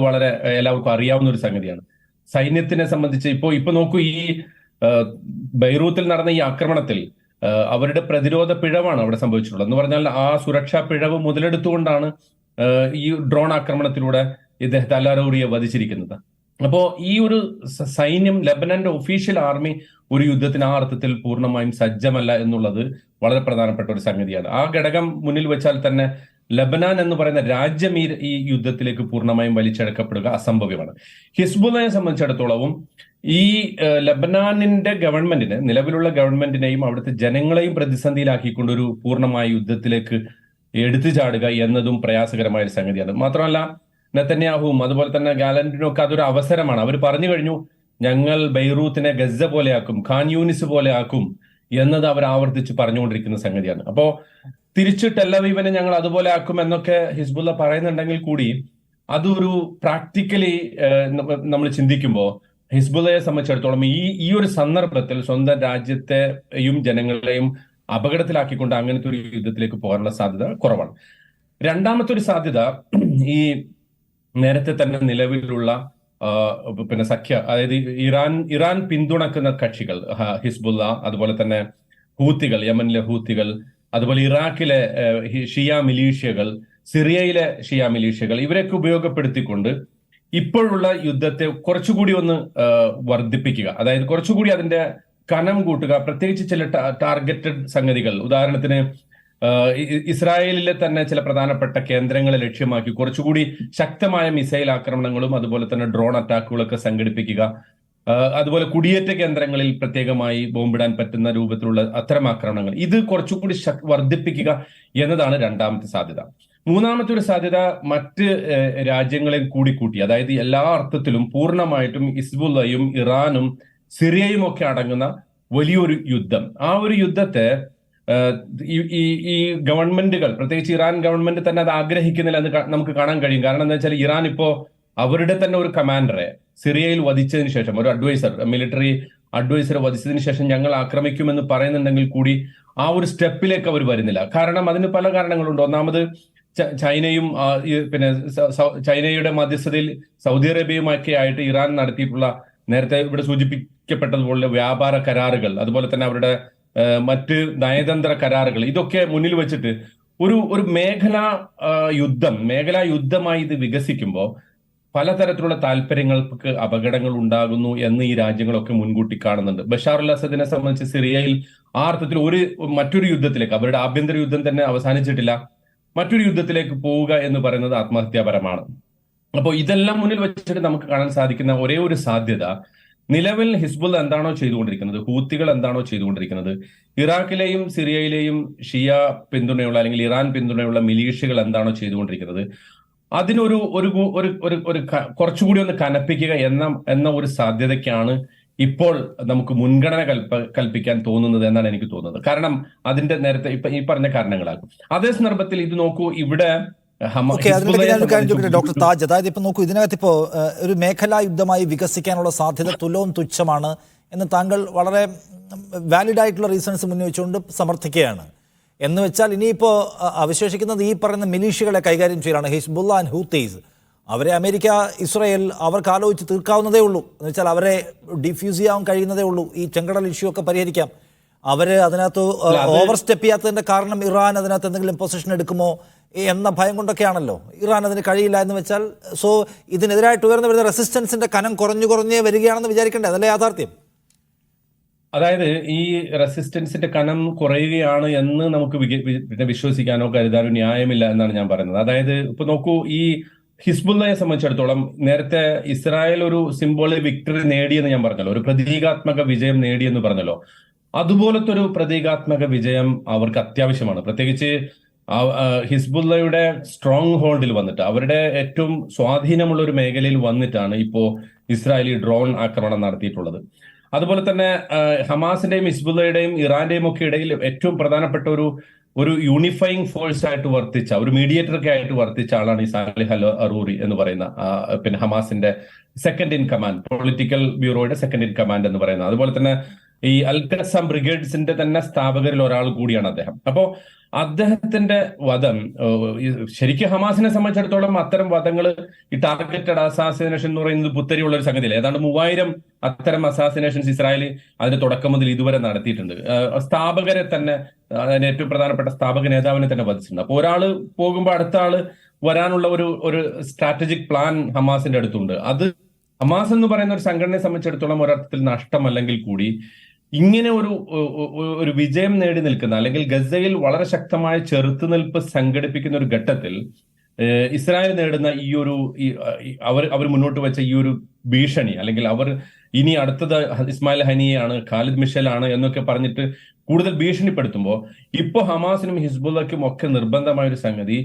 [SPEAKER 4] എല്ലാവർക്കും അറിയാവുന്ന ഒരു സംഗതിയാണ്. സൈന്യത്തിനെ സംബന്ധിച്ച് ഇപ്പൊ നോക്കൂ, ഈ ബെയ്റൂത്തിൽ നടന്ന ഈ ആക്രമണത്തിൽ അവരുടെ പ്രതിരോധ പിഴവാണ് അവിടെ സംഭവിച്ചിട്ടുള്ളത്. എന്ന് പറഞ്ഞാൽ ആ സുരക്ഷാ പിഴവ് മുതലെടുത്തുകൊണ്ടാണ് ഈ ഡ്രോൺ ആക്രമണത്തിലൂടെ ഇദ്ദേഹത്തെ അൽ അറൂരിയെ വധിച്ചിരിക്കുന്നത്. അപ്പോ ഈ ഒരു സൈന്യം, ലബനന്റെ ഒഫീഷ്യൽ ആർമി ഒരു യുദ്ധത്തിന് ആ അർത്ഥത്തിൽ പൂർണ്ണമായും സജ്ജമല്ല എന്നുള്ളത് വളരെ പ്രധാനപ്പെട്ട ഒരു സംഗതിയാണ്. ആ ഘടകം മുന്നിൽ വെച്ചാൽ തന്നെ ലബനാൻ എന്ന് പറയുന്ന രാജ്യം ഈ യുദ്ധത്തിലേക്ക് പൂർണ്ണമായും വലിച്ചെടുക്കപ്പെടുക അസംഭവ്യമാണ്. ഹിസ്ബുള്ളയെ സംബന്ധിച്ചിടത്തോളവും ഈ ലബനാനിന്റെ ഗവൺമെന്റിനെ, നിലവിലുള്ള ഗവൺമെന്റിനെയും അവിടുത്തെ ജനങ്ങളെയും പ്രതിസന്ധിയിലാക്കിക്കൊണ്ട് ഒരു പൂർണ്ണമായ യുദ്ധത്തിലേക്ക് എടുത്തു ചാടുക എന്നതും പ്രയാസകരമായ ഒരു സംഗതിയാണ്. മാത്രമല്ല നെതന്യാഹുവും അതുപോലെ തന്നെ ഗാലന്റിനും ഒക്കെ അതൊരു അവസരമാണ്. അവർ പറഞ്ഞു കഴിഞ്ഞു, ഞങ്ങൾ ബെയ്റൂത്തിനെ ഗസ പോലെയാക്കും, ഖാൻ യൂനിസ് പോലെ ആക്കും എന്നത് അവർ ആവർത്തിച്ച് പറഞ്ഞുകൊണ്ടിരിക്കുന്ന സംഗതിയാണ്. അപ്പോ തിരിച്ച് ടെല്ലവീവിനെ ഞങ്ങൾ അതുപോലെ ആക്കും എന്നൊക്കെ ഹിസ്ബുള്ള പറയുന്നുണ്ടെങ്കിൽ കൂടി അതൊരു പ്രാക്ടിക്കലി നമ്മൾ ചിന്തിക്കുമ്പോൾ ഹിസ്ബുള്ളയെ സംബന്ധിച്ചിടത്തോളം ഈ ഒരു സന്ദർഭത്തിൽ സ്വന്തം രാജ്യത്തെയും ജനങ്ങളെയും അപകടത്തിലാക്കിക്കൊണ്ട് അങ്ങനത്തെ ഒരു യുദ്ധത്തിലേക്ക് പോകാനുള്ള സാധ്യത കുറവാണ്. രണ്ടാമത്തെ ഒരു സാധ്യത, ഈ നേരത്തെ തന്നെ നിലവിലുള്ള പിന്നെ അതായത് ഇറാൻ പിന്തുണക്കുന്ന കക്ഷികൾ, ഹിസ്ബുള്ള, അതുപോലെ തന്നെ ഹൂത്തികൾ, യമനിലെ ഹൂത്തികൾ, അതുപോലെ ഇറാഖിലെ ഷിയ മിലീഷ്യകൾ, സിറിയയിലെ ഷിയ മിലീഷ്യകൾ, ഇവരൊക്കെ ഉപയോഗപ്പെടുത്തിക്കൊണ്ട് ഇപ്പോഴുള്ള യുദ്ധത്തെ കുറച്ചുകൂടി ഒന്ന് വർദ്ധിപ്പിക്കുക, അതായത് കുറച്ചുകൂടി അതിന്റെ കനം കൂട്ടുക. പ്രത്യേകിച്ച് ചില ടാർഗറ്റഡ് സംഗതികൾ, ഉദാഹരണത്തിന് ഇസ്രായേലിലെ തന്നെ ചില പ്രധാനപ്പെട്ട കേന്ദ്രങ്ങളെ ലക്ഷ്യമാക്കി കുറച്ചുകൂടി ശക്തമായ മിസൈൽ ആക്രമണങ്ങളും അതുപോലെ തന്നെ ഡ്രോൺ അറ്റാക്കുകളൊക്കെ സംഘടിപ്പിക്കുക. അതുപോലെ കുടിയേറ്റ കേന്ദ്രങ്ങളിൽ പ്രത്യേകമായി ബോംബിടാൻ പറ്റുന്ന രൂപത്തിലുള്ള അത്തരം ആക്രമണങ്ങൾ, ഇത് കുറച്ചുകൂടി വർദ്ധിപ്പിക്കുക എന്നതാണ് രണ്ടാമത്തെ സാധ്യത. മൂന്നാമത്തെ ഒരു സാധ്യത മറ്റ് രാജ്യങ്ങളെ കൂടി കൂട്ടി, അതായത് എല്ലാ അർത്ഥത്തിലും പൂർണ്ണമായിട്ടും ഹിസ്ബുള്ളയും ഇറാനും സിറിയയും ഒക്കെ അടങ്ങുന്ന വലിയൊരു യുദ്ധം. ആ ഒരു യുദ്ധത്തെ ഈ ഗവൺമെന്റുകൾ, പ്രത്യേകിച്ച് ഇറാൻ ഗവൺമെന്റ് തന്നെ അത് ആഗ്രഹിക്കുന്നില്ല എന്ന് നമുക്ക് കാണാൻ കഴിയും. കാരണം എന്താ വെച്ചാൽ ഇറാൻ ഇപ്പോ അവരുടെ തന്നെ ഒരു കമാൻഡറെ സിറിയയിൽ വധിച്ചതിന് ശേഷം, ഒരു മിലിറ്ററി അഡ്വൈസറെ വധിച്ചതിന് ശേഷം ഞങ്ങൾ ആക്രമിക്കുമെന്ന് പറയുന്നുണ്ടെങ്കിൽ കൂടി ആ ഒരു സ്റ്റെപ്പിലേക്ക് അവർ വരുന്നില്ല. കാരണം അതിന് പല കാരണങ്ങളുണ്ട്. ഒന്നാമത് ചൈനയും പിന്നെ ചൈനയുടെ മധ്യസ്ഥതയിൽ സൗദി അറേബ്യയുമൊക്കെ ആയിട്ട് ഇറാൻ നടത്തിയിട്ടുള്ള നേരത്തെ ഇവിടെ സൂചിപ്പിക്കപ്പെട്ടതുപോലെ വ്യാപാര കരാറുകൾ, അതുപോലെ തന്നെ അവരുടെ മറ്റ് നയതന്ത്ര കരാറുകൾ, ഇതൊക്കെ മുന്നിൽ വെച്ചിട്ട് ഒരു മേഖലാ യുദ്ധമായി ഇത് വികസിക്കുമ്പോൾ പലതരത്തിലുള്ള താല്പര്യങ്ങൾക്ക് അപകടങ്ങൾ ഉണ്ടാകുന്നു എന്ന് ഈ രാജ്യങ്ങളൊക്കെ മുൻകൂട്ടി കാണുന്നുണ്ട്. ബഷാർ അൽ അസദിനെ സംബന്ധിച്ച് സിറിയയിൽ ആ അർത്ഥത്തിൽ മറ്റൊരു യുദ്ധത്തിലേക്ക്, അവരുടെ ആഭ്യന്തര യുദ്ധം തന്നെ അവസാനിച്ചിട്ടില്ല, മറ്റൊരു യുദ്ധത്തിലേക്ക് പോവുക എന്ന് പറയുന്നത് ആത്മഹത്യാപരമാണ്. അപ്പോൾ ഇതെല്ലാം മുന്നിൽ വെച്ചിട്ട് നമുക്ക് കാണാൻ സാധിക്കുന്ന ഒരേ ഒരു സാധ്യത, നിലവിൽ ഹിസ്ബുൾ എന്താണോ ചെയ്തുകൊണ്ടിരിക്കുന്നത്, ഹൂത്തികൾ എന്താണോ ചെയ്തുകൊണ്ടിരിക്കുന്നത്, ഇറാഖിലെയും സിറിയയിലെയും ഷിയ പിന്തുണയുള്ള അല്ലെങ്കിൽ ഇറാൻ പിന്തുണയുള്ള മിലീഷ്യകൾ എന്താണോ ചെയ്തുകൊണ്ടിരിക്കുന്നത്, അതിനൊരു കുറച്ചുകൂടി ഒന്ന് കനപ്പിക്കുക എന്ന ഒരു സാധ്യതയ്ക്കാണ് ഇപ്പോൾ നമുക്ക് മുൻഗണന കൽപ്പിക്കാൻ തോന്നുന്നത് എന്നാണ് എനിക്ക് തോന്നുന്നത്. കാരണം അതിന്റെ നേരത്തെ ഈ പറഞ്ഞ കാരണങ്ങളാൽ. അതേ സന്ദർഭത്തിൽ ഇത് നോക്കൂ, ഇവിടെ
[SPEAKER 1] ഡോക്ടർ താജ്, അതായത് ഇപ്പൊ നോക്കൂ, ഇതിനകത്ത് ഇപ്പോ ഒരു മേഖലാ യുദ്ധമായി വികസിക്കാനുള്ള സാധ്യത തുലവും തുച്ഛമാണ് എന്ന് താങ്കൾ വളരെ വാലിഡ് ആയിട്ടുള്ള റീസൺസ് മുന്നിൽ വെച്ചുകൊണ്ട് സമർത്ഥിക്കുകയാണ്. എന്ന് വെച്ചാൽ ഇനിയിപ്പോൾ അവശേഷിക്കുന്നത് ഈ പറയുന്ന മിലീഷ്യകളെ കൈകാര്യം ചെയ്യലാണ്, ഹിസ്ബുള്ള ആൻഡ് ഹൂത്തീസ്. അവരെ അമേരിക്ക, ഇസ്രായേൽ അവർക്ക് ആലോചിച്ച് തീർക്കാവുന്നതേ ഉള്ളൂ. എന്ന് വെച്ചാൽ അവരെ ഡിഫ്യൂസ് ചെയ്യാൻ കഴിയുന്നതേ ഉള്ളൂ. ഈ ചെങ്കടൽ ഇഷ്യൂ ഒക്കെ പരിഹരിക്കാം. അവർ അതിനകത്ത് ഓവർ സ്റ്റെപ്പ് ചെയ്യാത്തതിൻ്റെ കാരണം ഇറാൻ അതിനകത്ത് എന്തെങ്കിലും പൊസിഷൻ എടുക്കുമോ എന്ന ഭയം കൊണ്ടൊക്കെയാണല്ലോ. ഇറാൻ അതിന് കഴിയില്ല എന്ന് വെച്ചാൽ, സോ ഇതിനെതിരായിട്ട് ഉയർന്നു വരുന്ന റെസിസ്റ്റൻസിന്റെ കനം കുറഞ്ഞേ വരികയാണെന്ന് വിചാരിക്കേണ്ടത്, അതല്ലേ യാഥാർത്ഥ്യം?
[SPEAKER 4] അതായത് ഈ റെസിസ്റ്റൻസിന്റെ കനം കുറയുകയാണ് എന്ന് നമുക്ക് വിശ്വസിക്കാനോ കരുതാനോ ന്യായമില്ല എന്നാണ് ഞാൻ പറയുന്നത്. അതായത് ഇപ്പൊ നോക്കൂ, ഈ ഹിസ്ബുള്ളയെ സംബന്ധിച്ചിടത്തോളം നേരത്തെ ഇസ്രായേൽ ഒരു സിംബോളിക് വിക്ടറി നേടിയെന്ന് ഞാൻ പറഞ്ഞല്ലോ, ഒരു പ്രതീകാത്മക വിജയം നേടിയെന്ന് പറഞ്ഞല്ലോ. അതുപോലത്തെ ഒരു പ്രതീകാത്മക വിജയം അവർക്ക് അത്യാവശ്യമാണ്. പ്രത്യേകിച്ച് ഹിസ്ബുള്ളയുടെ സ്ട്രോങ് ഹോൾഡിൽ വന്നിട്ട്, അവരുടെ ഏറ്റവും സ്വാധീനമുള്ള ഒരു മേഖലയിൽ വന്നിട്ടാണ് ഇപ്പോ ഇസ്രായേലി ഡ്രോൺ ആക്രമണം നടത്തിയിട്ടുള്ളത്. അതുപോലെ തന്നെ ഹമാസിന്റെയും ഹിസ്ബുള്ളയുടെയും ഇറാന്റെയും ഒക്കെ ഇടയിൽ ഏറ്റവും പ്രധാനപ്പെട്ട ഒരു യൂണിഫൈങ് ഫോഴ്സ് ആയിട്ട് വർത്തിച്ച, ഒരു മീഡിയേറ്ററൊക്കെ ആയിട്ട് വർത്തിച്ച ആളാണ് ഈ സാലിഹ് അൽ അറൂറി എന്ന് പറയുന്ന, പിന്നെ ഹമാസിന്റെ സെക്കൻഡ് ഇൻ കമാൻഡ്, പൊളിറ്റിക്കൽ ബ്യൂറോയുടെ സെക്കൻഡ് ഇൻ കമാൻഡ് എന്ന് പറയുന്നത്. അതുപോലെ തന്നെ ഈ അൽ ഖസം ബ്രിഗേഡ്സിന്റെ തന്നെ സ്ഥാപകരിൽ ഒരാൾ കൂടിയാണ് അദ്ദേഹം. അപ്പോ അദ്ദേഹത്തിന്റെ വധം ശരിക്കും ഹമാസിനെ സംബന്ധിച്ചിടത്തോളം അത്തരം വധങ്ങൾ, ഈ ടാർഗറ്റഡ് അസാസിനേഷൻ എന്ന് പറയുന്നത് പുത്തരിയുള്ള ഒരു സംഗതിയില്ല. ഏതാണ്ട് 3000 അത്തരം അസാസിനേഷൻസ് ഇസ്രായേൽ അതിന്റെ തുടക്കം മുതൽ ഇതുവരെ നടത്തിയിട്ടുണ്ട്. സ്ഥാപകരെ തന്നെ, അതിന് ഏറ്റവും പ്രധാനപ്പെട്ട സ്ഥാപക നേതാവിനെ തന്നെ വധിച്ചിട്ടുണ്ട്. അപ്പോൾ ഒരാള് പോകുമ്പോൾ അടുത്ത ആള് വരാനുള്ള ഒരു സ്ട്രാറ്റജിക് പ്ലാൻ ഹമാസിന്റെ അടുത്തുണ്ട്. അത് ഹമാസ് എന്ന് പറയുന്ന ഒരു സംഘടനയെ സംബന്ധിച്ചിടത്തോളം ഒരർത്ഥത്തിൽ നഷ്ടമല്ലെങ്കിൽ കൂടി ഇങ്ങനെ ഒരു വിജയം നേടി നിൽക്കുന്ന, അല്ലെങ്കിൽ ഗസയിൽ വളരെ ശക്തമായ ചെറുത്തുനിൽപ്പ് സംഘടിപ്പിക്കുന്ന ഒരു ഘട്ടത്തിൽ ഇസ്രായേൽ നേടുന്ന അവർ മുന്നോട്ട് വെച്ച ഈ ഒരു ഭീഷണി, അല്ലെങ്കിൽ അവർ ഇനി അടുത്തത് ഇസ്മായിൽ ഹനിയാണ്, ഖാലിദ് മിഷലാണ് എന്നൊക്കെ പറഞ്ഞിട്ട് കൂടുതൽ ഭീഷണിപ്പെടുത്തുമ്പോൾ ഇപ്പോ ഹമാസിനും ഹിസ്ബുള്ളക്കും ഒക്കെ നിർബന്ധമായ ഒരു സംഗതി,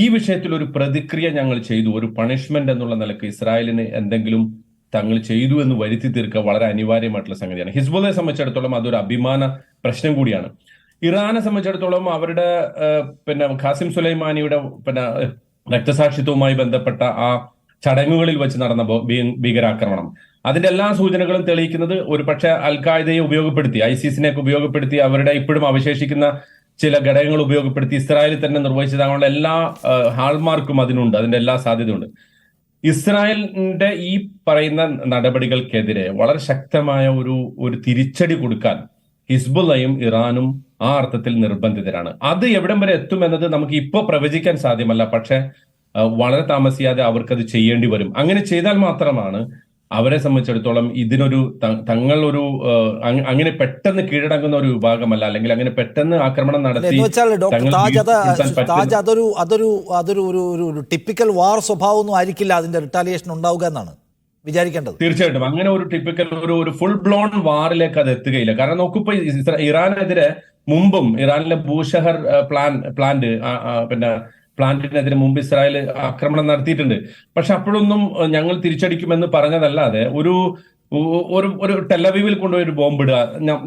[SPEAKER 4] ഈ വിഷയത്തിൽ ഒരു പ്രതിക്രിയ ഞങ്ങൾ ചെയ്തു, ഒരു പണിഷ്മെന്റ് എന്നുള്ള നിലക്ക് ഇസ്രായേലിന് എന്തെങ്കിലും തങ്ങൾ ചെയ്തു എന്ന് വരുത്തി തീർക്കുക വളരെ അനിവാര്യമായിട്ടുള്ള സംഗതിയാണ്. ഹിസ്ബുള്ളയെ സംബന്ധിച്ചിടത്തോളം അതൊരു അഭിമാന പ്രശ്നം കൂടിയാണ്. ഇറാനെ സംബന്ധിച്ചിടത്തോളം അവരുടെ പിന്നെ ഖാസിം സുലൈമാനിയുടെ പിന്നെ രക്തസാക്ഷിത്വവുമായി ബന്ധപ്പെട്ട ആ ചടങ്ങുകളിൽ വെച്ച് നടന്ന ഭീകരാക്രമണം, അതിന്റെ എല്ലാ സൂചനകളും തെളിയിക്കുന്നത് ഒരു പക്ഷേ അൽ ഖായിദയെ ഉപയോഗപ്പെടുത്തി, ഐസിസിനെയൊക്കെ ഉപയോഗപ്പെടുത്തി, അവരുടെ ഇപ്പോഴും അവശേഷിക്കുന്ന ചില ഘടകങ്ങൾ ഉപയോഗപ്പെടുത്തി ഇസ്രായേലിൽ തന്നെ നിർവഹിച്ചതാകാനുള്ള എല്ലാ ഹാൾമാർക്കും അതിനുണ്ട്, അതിന്റെ എല്ലാ സാധ്യതയുണ്ട്. ഇസ്രായേലിന്റെ ഈ പറയുന്ന നടപടികൾക്കെതിരെ വളരെ ശക്തമായ ഒരു തിരിച്ചടി കൊടുക്കാൻ ഹിസ്ബുള്ളയും ഇറാനും ആ അർത്ഥത്തിൽ നിർബന്ധിതരാണ്. അത് എവിടം വരെ എത്തുമെന്നത് നമുക്ക് ഇപ്പോൾ പ്രവചിക്കാൻ സാധ്യമല്ല. പക്ഷെ വളരെ താമസിയാതെ അവർക്കത് ചെയ്യേണ്ടി വരും. അങ്ങനെ ചെയ്താൽ മാത്രമാണ് അവരെ സംബന്ധിച്ചിടത്തോളം ഇതിനൊരു തങ്ങൾ ഒരു അങ്ങനെ പെട്ടെന്ന് കീഴടങ്ങുന്ന ഒരു വിഭാഗമല്ല, അല്ലെങ്കിൽ അങ്ങനെ പെട്ടെന്ന് ആക്രമണം നടത്തി
[SPEAKER 1] അതൊരു ടിപ്പിക്കൽ വാർ സ്വഭാവമൊന്നും ആയിരിക്കില്ല അതിന്റെ റിട്ടാലിയേഷൻ ഉണ്ടാവുക എന്നാണ് വിചാരിക്കേണ്ടത്.
[SPEAKER 4] തീർച്ചയായിട്ടും അങ്ങനെ ഒരു ടിപ്പിക്കൽ ഒരു ഫുൾ ബ്ലോൺ വാറിലേക്ക് അത് എത്തുകയില്ല. കാരണം നോക്കിപ്പോ ഇറാനെതിരെ മുമ്പും ഇറാനിലെ ബൂഷഹർ പ്ലാന്റിനെതിരെ മുമ്പ് ഇസ്രായേൽ ആക്രമണം നടത്തിയിട്ടുണ്ട്. പക്ഷെ അപ്പോഴൊന്നും ഞങ്ങൾ തിരിച്ചടിക്കുമെന്ന് പറഞ്ഞതല്ലാതെ ഒരു ടെലവീവിൽ കൊണ്ടുപോയി ഒരു ബോംബിടുക,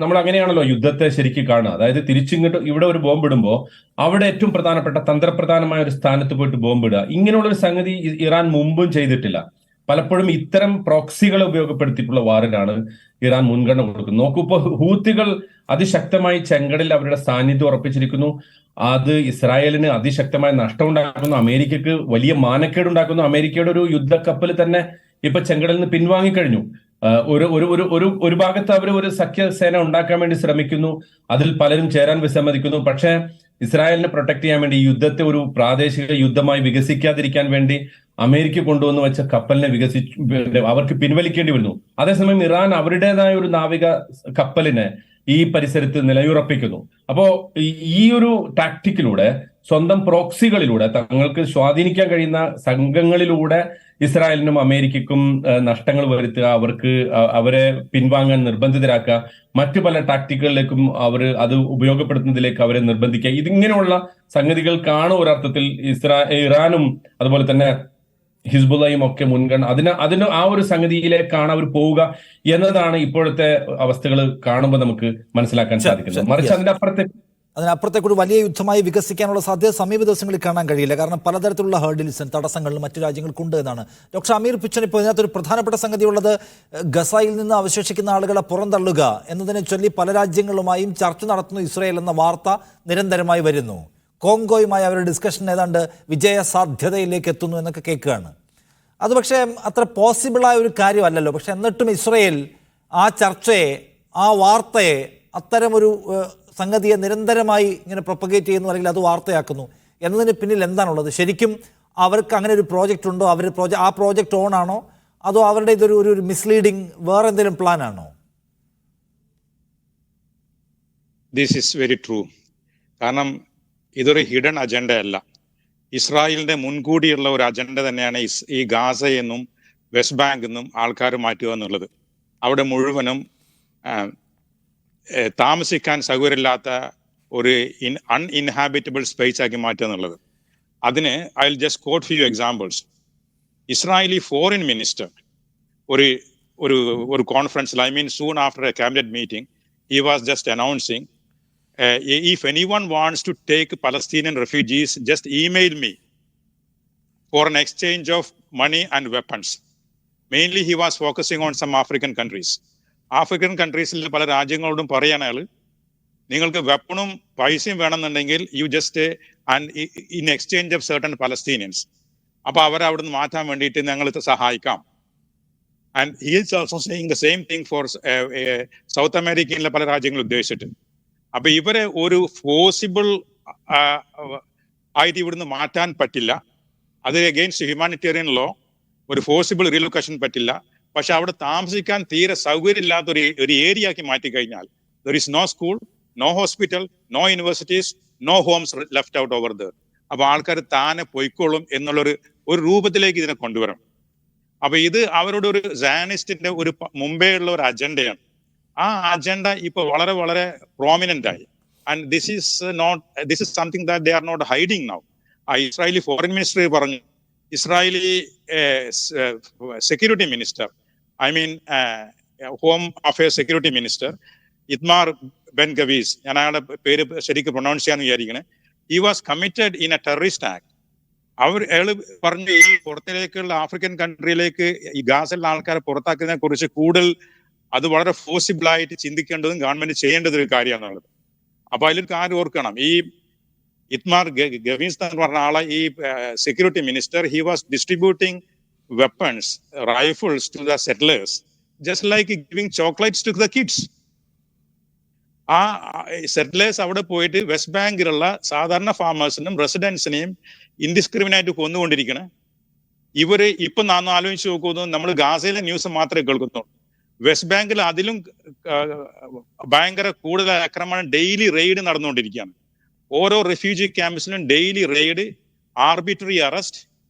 [SPEAKER 4] നമ്മൾ അങ്ങനെയാണല്ലോ യുദ്ധത്തെ ശരിക്കും കാണുക. അതായത് തിരിച്ചിങ്ങോട്ട് ഇവിടെ ഒരു ബോംബിടുമ്പോൾ അവിടെ ഏറ്റവും പ്രധാനപ്പെട്ട തന്ത്രപ്രധാനമായ ഒരു സ്ഥാനത്ത് പോയിട്ട് ബോംബിടുക, ഇങ്ങനെയുള്ളൊരു സംഗതി ഇറാൻ മുമ്പും ചെയ്തിട്ടില്ല. പലപ്പോഴും ഇത്തരം പ്രോക്സികളെ ഉപയോഗപ്പെടുത്തിയിട്ടുള്ള വാറിനാണ് ഇറാൻ മുൻഗണന കൊടുക്കുന്നത്. നോക്കൂ, ഇപ്പോൾ ഹൂത്തികൾ അതിശക്തമായി ചെങ്കടലിൽ അവരുടെ സാന്നിധ്യം ഉറപ്പിച്ചിരിക്കുന്നു. അത് ഇസ്രായേലിന് അതിശക്തമായ നഷ്ടം ഉണ്ടാക്കുന്നു, അമേരിക്കക്ക് വലിയ മാനക്കേടുണ്ടാക്കുന്നു. അമേരിക്കയുടെ ഒരു യുദ്ധക്കപ്പൽ തന്നെ ഇപ്പൊ ചെങ്കടലിൽ നിന്ന് പിൻവാങ്ങിക്കഴിഞ്ഞു. ഒരു ഭാഗത്ത് അവർ ഒരു സഖ്യസേന ഉണ്ടാക്കാൻ വേണ്ടി ശ്രമിക്കുന്നു, അതിൽ പലരും ചേരാൻ വിസമ്മതിക്കുന്നു. പക്ഷേ ഇസ്രായേലിനെ പ്രൊട്ടക്ട് ചെയ്യാൻ വേണ്ടി ഈ യുദ്ധത്തെ ഒരു പ്രാദേശിക യുദ്ധമായി വികസിക്കാതിരിക്കാൻ വേണ്ടി അമേരിക്ക കൊണ്ടുവന്ന് വെച്ച കപ്പലിനെ അവർക്ക് പിൻവലിക്കേണ്ടി വരുന്നു. അതേസമയം ഇറാൻ അവരുടേതായ ഒരു നാവിക കപ്പലിനെ ഈ പരിസരത്ത് നിലയുറപ്പിക്കുന്നു. അപ്പോ ഈ ഒരു ടാക്ടിക്കിലൂടെ, സ്വന്തം പ്രോക്സികളിലൂടെ, തങ്ങൾക്ക് സ്വാധീനിക്കാൻ കഴിയുന്ന സംഘങ്ങളിലൂടെ ഇസ്രായേലിനും അമേരിക്കക്കും നഷ്ടങ്ങൾ വരുത്തുക, അവരെ പിൻവാങ്ങാൻ നിർബന്ധിതരാക്കുക, മറ്റു പല ടാക്ടിക്കുകളിലേക്കും അത് ഉപയോഗപ്പെടുത്തുന്നതിലേക്ക് അവരെ നിർബന്ധിക്കുക, ഇതിങ്ങനെയുള്ള സംഗതികൾക്കാണ് ഒരർത്ഥത്തിൽ ഇറാനും അതുപോലെ തന്നെ ഹിസ്ബുള്ളയും ഒക്കെ മുൻഗണന അതിന് ആ ഒരു സംഗതിയിലേക്കാണ് അവർ പോവുക എന്നതാണ് ഇപ്പോഴത്തെ അവസ്ഥകൾ കാണുമ്പോൾ നമുക്ക് മനസ്സിലാക്കാൻ സാധിക്കുന്നത്. മറിച്ച്
[SPEAKER 1] അതിനപ്പുറത്തേക്ക് ഒരു വലിയ യുദ്ധമായി വികസിക്കാനുള്ള സാധ്യത സമീപ ദിവസങ്ങളിൽ കാണാൻ കഴിയില്ല. കാരണം പലതരത്തിലുള്ള ഹേർഡിൽസും തടസ്സങ്ങളും മറ്റു രാജ്യങ്ങൾക്കുണ്ട് എന്നാണ് ഡോക്ടർ അമീർ പിച്ചൻ. ഇപ്പോൾ ഇതിനകത്തൊരു പ്രധാനപ്പെട്ട സംഗതി ഉള്ളത്, ഗസയിൽ നിന്ന് അവശേഷിക്കുന്ന ആളുകളെ പുറന്തള്ളുക എന്നതിനെ ചൊല്ലി പല രാജ്യങ്ങളുമായും ചർച്ച നടത്തുന്നു ഇസ്രായേൽ എന്ന വാർത്ത നിരന്തരമായി വരുന്നു. കോങ്കോയുമായി അവരുടെ ഡിസ്കഷൻ ഏതാണ്ട് വിജയ സാധ്യതയിലേക്ക് എത്തുന്നു എന്നൊക്കെ കേൾക്കുകയാണ്. അത് പക്ഷേ അത്ര പോസിബിളായ ഒരു കാര്യമല്ലല്ലോ. പക്ഷെ എന്നിട്ടും ഇസ്രായേൽ ആ ചർച്ചയെ, ആ വാർത്തയെ, അത്തരമൊരു സംഗതിയെ നിരന്തരമായി ഇങ്ങനെ പ്രൊപ്പഗേറ്റ് ചെയ്യുന്നു, അല്ലെങ്കിൽ അത് വാർത്തയാക്കുന്നു എന്നതിന് പിന്നിൽ എന്താണുള്ളത്? ശരിക്കും അവർക്ക് അങ്ങനെ ഒരു പ്രോജക്റ്റ് ഉണ്ടോ? ആ പ്രോജക്റ്റ് ഓൺ ആണോ, അതോ അവരുടെ ഇതൊരു മിസ്ലീഡിങ് വേറെ എന്തെങ്കിലും പ്ലാൻ ആണോ?
[SPEAKER 2] This is very true. കാരണം ഇതൊരു ഹിഡൻ അജണ്ട അല്ല. ഇസ്രായേലിന്റെ മുൻകൂടിയുള്ള ഒരു അജണ്ട തന്നെയാണ് ഈ ഗാസയെന്നും വെസ്റ്റ് ബാങ്കിൽ നിന്നും ആൾക്കാർ മാറ്റുക എന്നുള്ളത്. അവിടെ മുഴുവനും താമസിക്കാൻ സൗകര്യമില്ലാത്ത ഒരു അൺഇൻഹാബിറ്റബിൾ സ്പേസ് ആക്കി മാറ്റുക എന്നുള്ളത്. അതിന് I will just quote few examples. Israeli foreign minister ഒരു കോൺഫറൻസിൽ, I mean soon after a cabinet meeting, he was just announcing, if anyone wants to take Palestinian refugees, just email me for an exchange of money and weapons. Mainly he was focusing on some African countries. African countries പല രാജ്യങ്ങളോടും പറയാണ്, നിങ്ങൾക്ക് വെപ്പണും പൈസയും വേണമെന്നുണ്ടെങ്കിൽ you just in exchange of certain Palestinians, അപ്പൊ അവരെ അവിടുന്ന് മാറ്റാൻ വേണ്ടിയിട്ട് ഞങ്ങൾ സഹായിക്കാം. And he is also saying the same thing for south അമേരിക്കയിലെ പല രാജ്യങ്ങൾ ഉദ്ദേശിച്ചിട്ട്. അപ്പൊ ഇവരെ ഒരു പോസിബിൾ ആയിട്ട് ഇവിടുന്ന് മാറ്റാൻ പറ്റില്ല. അത് അഗെയിൻസ്റ്റ് ഹ്യൂമാനിറ്റേറിയൻ ലോ ഒരു ഫോസിബിൾ റീലൊക്കേഷൻ പറ്റില്ല. പക്ഷെ അവിടെ താമസിക്കാൻ തീരെ സൗകര്യമില്ലാത്ത ഒരു ഏരിയ ആക്കി മാറ്റിക്കഴിഞ്ഞാൽ there is no school, no hospital, no universities, no homes left out over there. അപ്പൊ ആൾക്കാർ താനെ പൊയ്ക്കോളും എന്നുള്ളൊരു രൂപത്തിലേക്ക് ഇതിനെ കൊണ്ടുവരണം. അപ്പൊ ഇത് അവരുടെ ഒരു സാനിസ്റ്റിന്റെ ഒരു മുമ്പേ ഉള്ള ഒരു അജണ്ടയാണ്. ആ അജണ്ട ഇപ്പൊ വളരെ വളരെ പ്രോമിനന്റ് ആയി. And this is something that they are not hiding now. Israeli foreign minister പറഞ്ഞു, Israeli security minister, I mean home affairs security minister Itamar Ben Gvir, ഞാൻ അയാളുടെ പേര് ശരിക്കും പ്രൊനൗൺസ് ചെയ്യാന്ന് വിചാരിക്കണേ, he was committed in a terrorist act. അയാൾ പറഞ്ഞു, ഈ പുറത്തിലേക്കുള്ള ആഫ്രിക്കൻ കൺട്രിയിലേക്ക് ഈ ഗാസയിലുള്ള ആൾക്കാരെ പുറത്താക്കുന്നതിനെ കുറിച്ച് കൂടുതൽ അത് വളരെ ഫോസിബിൾ ആയിട്ട് ചിന്തിക്കേണ്ടതും ഗവൺമെന്റ് ചെയ്യേണ്ടത് ഒരു കാര്യമാണുള്ളത്. അപ്പൊ അതിലൊരു കാര്യം ഓർക്കണം, ഈ ഇത്മാർ ഗവീസ് എന്ന് പറഞ്ഞ ആളെ ഈ security minister, he was distributing weapons, rifles to the settlers, just like giving chocolates to the kids. ആ സെറ്റിലേഴ്സ് അവിടെ പോയിട്ട് വെസ്റ്റ് ബാങ്കിലുള്ള സാധാരണ ഫാമേഴ്സിനും റെസിഡൻസിനെയും ഇൻഡിസ്ക്രിമിനേറ്റ് കൊന്നുകൊണ്ടിരിക്കണേ. ഇവര് ഇപ്പൊ നാം ആലോചിച്ച് നോക്കുന്നു, നമ്മൾ ഗാസയിലെ ന്യൂസ് മാത്രമേ കേൾക്കുന്നുള്ളൂ. വെസ്റ്റ് ബാങ്കിൽ അതിലും ഭയങ്കര കൂടുതൽ ആക്രമണം, ഡെയിലി റെയ്ഡ് നടന്നുകൊണ്ടിരിക്കുകയാണ്. ഓരോ റെഫ്യൂജി ക്യാമ്പ്സിലും ഡെയിലി റെയ്ഡ്, ആർബിട്രറി അറസ്റ്റ്,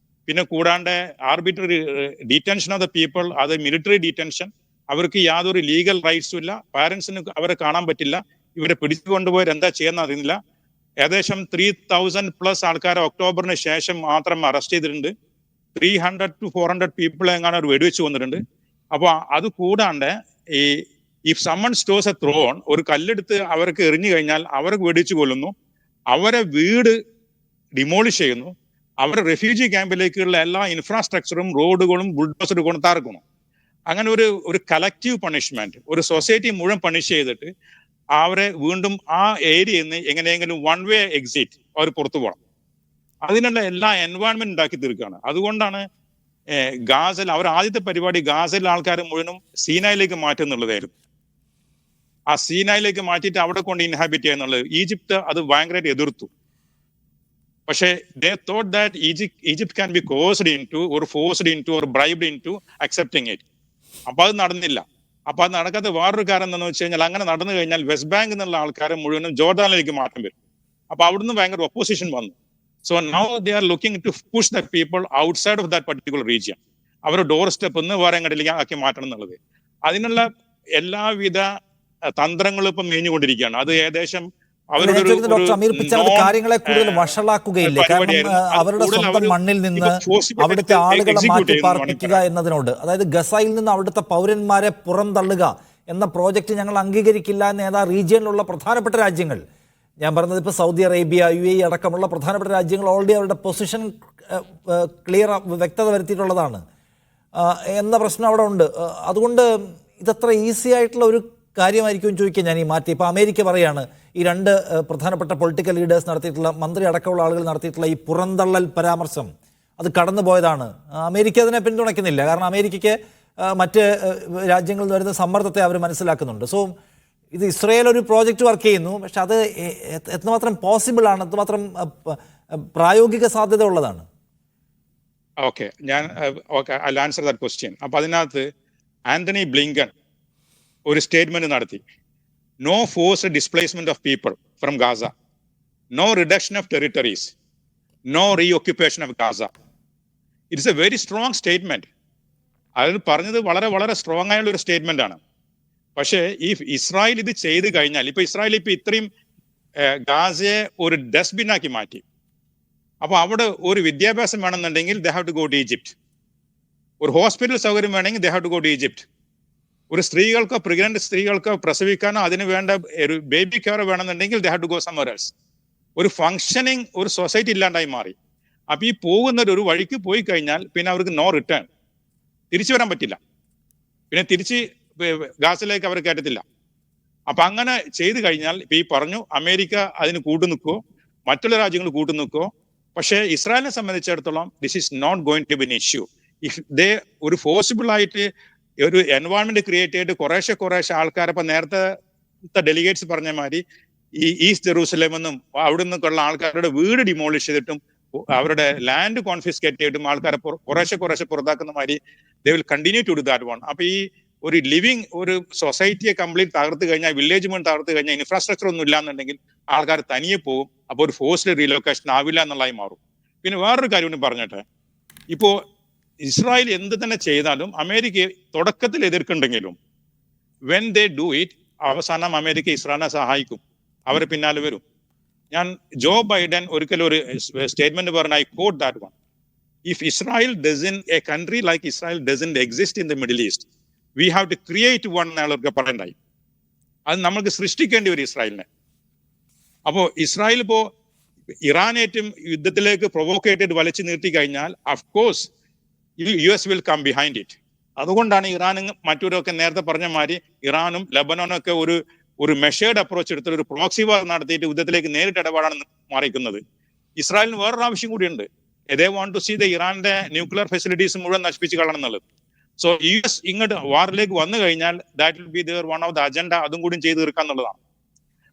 [SPEAKER 2] പിന്നെ കൂടാണ്ട് arbitrary detention of the people, അത് മിലിറ്ററി ഡിറ്റൻഷൻ. അവർക്ക് യാതൊരു ലീഗൽ റൈറ്റ്സും ഇല്ല. പാരന്റ്സിന് അവരെ കാണാൻ പറ്റില്ല. ഇവരെ പിടിച്ചു കൊണ്ടുപോയവർ എന്താ ചെയ്യാന്ന് അറിയില്ല. ഏകദേശം 3000+ ആൾക്കാരെ ഒക്ടോബറിന് ശേഷം മാത്രം അറസ്റ്റ് ചെയ്തിട്ടുണ്ട്. 300 to 400 പീപ്പിളെ എങ്ങാനും അവർ വെടിവെച്ച് കൊന്നിട്ടുണ്ട്. അപ്പൊ അത് കൂടാണ്ട് ഈ if someone stows a throne, ഒരു കല്ലെടുത്ത് അവർക്ക് എറിഞ്ഞു കഴിഞ്ഞാൽ അവർക്ക് വെടിവെച്ച് കൊല്ലുന്നു, അവരെ വീട് ഡിമോളിഷ് ചെയ്യുന്നു, അവരെ റെഫ്യൂജി ക്യാമ്പിലേക്കുള്ള എല്ലാ ഇൻഫ്രാസ്ട്രക്ചറും റോഡുകളും ബുൾഡോസറുകളും തകർക്കുന്നു. അങ്ങനെ ഒരു കളക്റ്റീവ് പണിഷ്മെന്റ്, ഒരു സൊസൈറ്റി മുഴുവൻ പണിഷ് ചെയ്തിട്ട് അവരെ വീണ്ടും ആ ഏരിയയിൽ നിന്ന് എങ്ങനെയെങ്കിലും വൺ വേ എക്സിറ്റ് അവർ പുറത്തു പോകണം. അതിനുള്ള എല്ലാ എൻവയോൺമെന്റ് ഉണ്ടാക്കി തീർക്കുകയാണ്. അതുകൊണ്ടാണ് ഗാസയിൽ അവർ ആദ്യത്തെ പരിപാടി ഗാസയിലെ ആൾക്കാരെ മുഴുവനും സീനായിലേക്ക് മാറ്റുക എന്നുള്ളതായിരുന്നു. ആ സീനായിലേക്ക് മാറ്റിയിട്ട് അവിടെ കൊണ്ട് ഇൻഹാബിറ്റ് ചെയ്യുക എന്നുള്ളത് ഈജിപ്ത് അത് ഭയങ്കരമായിട്ട് എതിർത്തു. പക്ഷേ they thought that Egypt can be coerced into or forced into or bribed into accepting it. അപ്പൊ അത് നടന്നില്ല. അപ്പൊ അത് നടക്കാത്ത വേറൊരു കാരണം എന്താണെന്ന് വെച്ച് കഴിഞ്ഞാൽ, അങ്ങനെ നടന്നു കഴിഞ്ഞാൽ വെസ്റ്റ് ബാങ്ക് എന്നുള്ള ആൾക്കാരെ മുഴുവനും ജോർദാനിലേക്ക് മാറ്റം വരും. അപ്പൊ അവിടുന്ന് ഭയങ്കര ഒപ്പോസിഷൻ വന്നു. So now they are looking to push the people outside of that particular region. അവർ ഡോർ സ്റ്റെപ്പ് ഒന്ന് വേറെ എങ്ങോട്ടിലേക്ക് ആക്കി മാറ്റണം എന്നുള്ളത്. അതിനുള്ള എല്ലാവിധ തന്ത്രങ്ങളും ഇപ്പം മേഞ്ഞുകൊണ്ടിരിക്കുകയാണ്. അത് ഏകദേശം
[SPEAKER 1] ഡോക്ടർ അമീർ പിച്ചാൽ കാര്യങ്ങളെ കൂടുതൽ വഷളാക്കുകയില്ലേ? കാരണം അവരുടെ സ്വന്തം മണ്ണിൽ നിന്ന് അവിടുത്തെ ആളുകളെ മാറ്റി പാർപ്പിക്കുക എന്നതിനോട്, അതായത് ഗസയിൽ നിന്ന് അവിടുത്തെ പൗരന്മാരെ പുറന്തള്ളുക എന്ന പ്രോജക്റ്റ് ഞങ്ങൾ അംഗീകരിക്കില്ല എന്ന് ഏതാ റീജിയനിലുള്ള പ്രധാനപ്പെട്ട രാജ്യങ്ങൾ, ഞാൻ പറഞ്ഞത് ഇപ്പോൾ സൗദി അറേബ്യ, UAE അടക്കമുള്ള പ്രധാനപ്പെട്ട രാജ്യങ്ങൾ ഓൾറെഡി അവരുടെ പൊസിഷൻ ക്ലിയർ വ്യക്തത വരുത്തിയിട്ടുള്ളതാണ് എന്ന പ്രശ്നം അവിടെ ഉണ്ട്. അതുകൊണ്ട് ഇതത്ര ഈസി ആയിട്ടുള്ള ഒരു കാര്യമായിരിക്കും ചോദിക്കുക ഞാൻ ഈ മാറ്റി. ഇപ്പോൾ അമേരിക്ക പറയാണ് ഈ രണ്ട് പ്രധാനപ്പെട്ട പൊളിറ്റിക്കൽ ലീഡേഴ്സ് നടത്തിയിട്ടുള്ള, മന്ത്രി അടക്കമുള്ള ആളുകൾ നടത്തിയിട്ടുള്ള ഈ പുറന്തള്ളൽ പരാമർശം അത് കടന്നുപോയതാണ്. അമേരിക്ക അതിനെ പിന്തുണയ്ക്കുന്നില്ല. കാരണം അമേരിക്കയ്ക്ക് മറ്റ് രാജ്യങ്ങളിൽ നിന്ന് വരുന്ന സമ്മർദ്ദത്തെ അവർ മനസ്സിലാക്കുന്നുണ്ട്. സോ ഇത് ഇസ്രയേൽ ഒരു പ്രോജക്റ്റ് വർക്ക് ചെയ്യുന്നു, പക്ഷെ അത് എത്രമാത്രം പോസിബിൾ ആണ്, എത്രമാത്രം പ്രായോഗിക സാധ്യത ഉള്ളതാണ്?
[SPEAKER 2] Okay, I'll answer that question. അപ്പൊ അതിനകത്ത് ആന്റണി ബ്ലിങ്കൻ ഒരു സ്റ്റേറ്റ്മെന്റ് നടത്തി. No forced displacement of people from Gaza, no reduction of territories, no reoccupation of Gaza. It's a very strong statement. അതിൽ പറഞ്ഞത് വളരെ വളരെ സ്ട്രോങ് ആയുള്ള ഒരു സ്റ്റേറ്റ്മെന്റ് ആണ്. പക്ഷേ ഈ ഇസ്രായേൽ ഇത് ചെയ്ത് കഴിഞ്ഞാൽ, ഇപ്പൊ ഇസ്രായേൽ ഇപ്പൊ ഇത്രയും ഗാസയെ ഒരു ഡസ്റ്റ്ബിൻ ആക്കി മാറ്റി. അപ്പൊ അവിടെ ഒരു വിദ്യാഭ്യാസം വേണമെന്നുണ്ടെങ്കിൽ they have to go to Egypt. ഒരു ഹോസ്പിറ്റൽ സൗകര്യം വേണമെങ്കിൽ they have to go to Egypt. ഒരു സ്ത്രീകൾക്കോ പ്രഗ്നന്റ് സ്ത്രീകൾക്കോ പ്രസവിക്കാനോ അതിന് വേണ്ട ഒരു ബേബി കെയർ വേണമെന്നുണ്ടെങ്കിൽ they have to go somewhere else. ഒരു ഫങ്ഷനിങ് ഒരു സൊസൈറ്റി ഇല്ലാണ്ടായി മാറി. അപ്പൊ ഈ പോകുന്നവർ ഒരു വഴിക്ക് പോയി കഴിഞ്ഞാൽ പിന്നെ അവർക്ക് നോ റിട്ടേൺ, തിരിച്ചു വരാൻ പറ്റില്ല. പിന്നെ തിരിച്ച് ഗാസയിലേക്ക് അവർ കയറ്റത്തില്ല. അപ്പൊ അങ്ങനെ ചെയ്തു കഴിഞ്ഞാൽ ഇപ്പൊ ഈ പറഞ്ഞു അമേരിക്ക അതിന് കൂട്ടുനിൽക്കുവോ, മറ്റുള്ള രാജ്യങ്ങൾ കൂട്ടുനിൽക്കുവോ. പക്ഷേ ഇസ്രായേലിനെ സംബന്ധിച്ചിടത്തോളം this is not going to be an issue. If they ഒരു ഫോഴ്സിബിൾ ആയിട്ട് ഒരു എൻവയോൺമെന്റ് ക്രിയേറ്റ് ചെയ്തിട്ട് കുറേശ്ശെ ആൾക്കാരെ, ഇപ്പൊ നേരത്തെ ഡെലിഗേറ്റ്സ് പറഞ്ഞ മാതിരി ഈ ഈസ്റ്റ് ജെറൂസലേം എന്നും അവിടെ നിന്നൊക്കെയുള്ള ആൾക്കാരുടെ വീട് ഡിമോളിഷ് ചെയ്തിട്ടും അവരുടെ ലാൻഡ് കോൺഫിസ്കേറ്റ് ചെയ്തിട്ടും ആൾക്കാരെ കുറേശ്ശെ പുറത്താക്കുന്ന മാതിരി they will continue to do that one. അപ്പൊ ഈ ഒരു ലിവിങ് ഒരു സൊസൈറ്റിയെ കംപ്ലീറ്റ് തകർത്ത് കഴിഞ്ഞാൽ, വില്ലേജ് മുഴുവൻ തകർത്ത് കഴിഞ്ഞാൽ, ഇൻഫ്രാസ്ട്രക്ചർ ഒന്നും ഇല്ലാന്നുണ്ടെങ്കിൽ ആൾക്കാർ തനിയെ പോകും. അപ്പോൾ ഒരു ഫോഴ്സ്ഡ് റീലൊക്കേഷൻ ആവില്ല എന്നുള്ളതായി മാറും. പിന്നെ വേറൊരു കാര്യം കൂടി പറഞ്ഞിട്ട്, ഇപ്പോ ഇസ്രായേൽ എന്ത് തന്നെ ചെയ്താലും അമേരിക്ക തുടക്കത്തിൽ എതിർക്കുന്നുണ്ടെങ്കിലും വെൻ ദേ ഡു ഇറ്റ്, അവസാനം അമേരിക്ക ഇസ്രായേലിനെ സഹായിക്കും, അവരെ പിന്നാലെ വരും. ഞാൻ ജോ ബൈഡൻ ഒരിക്കലും ഒരു സ്റ്റേറ്റ്മെന്റ് പറഞ്ഞ, I quote that one, if Israel a country like Israel doesn't exist in the Middle East, we have to create one എന്നവർക്ക് പറയണ്ടായി. അത് നമ്മൾക്ക് സൃഷ്ടിക്കേണ്ടി വരും ഇസ്രായേലിനെ. അപ്പോ ഇസ്രായേൽ ഇപ്പോ ഇറാനേറ്റും യുദ്ധത്തിലേക്ക് പ്രൊവോക്കേറ്റഡ് വലിച്ചു നീട്ടി കഴിഞ്ഞാൽ of course US will come behind it. അതുകൊണ്ടാണ് ഇറാനും മറ്റൊരൊക്കെ നേരത്തെ പറഞ്ഞ മാതിരി ഇറാനും ലബനോനും ഒക്കെ ഒരു മെഷേർഡ് അപ്രോച്ച് എടുത്തിട്ട് ഒരു പ്രോക്സി വാർ നടത്തിയിട്ട് യുദ്ധത്തിലേക്ക് നേരിട്ട് ഇടപാടാണ് മാറിക്കുന്നത്. ഇസ്രായേലിന് വേറൊരു ആവശ്യം കൂടിയുണ്ട്. They want to see the ഇറാന്റെ ന്യൂക്ലിയർ ഫെസിലിറ്റീസ് മുഴുവൻ നശിപ്പിച്ച് കളയണം എന്നുള്ളത്. സോ US ഇങ്ങോട്ട് വാറിലേക്ക് വന്നു കഴിഞ്ഞാൽ that will be there one of the agenda, അതും കൂടി ചെയ്ത് തീർക്കുക എന്നുള്ളതാണ്.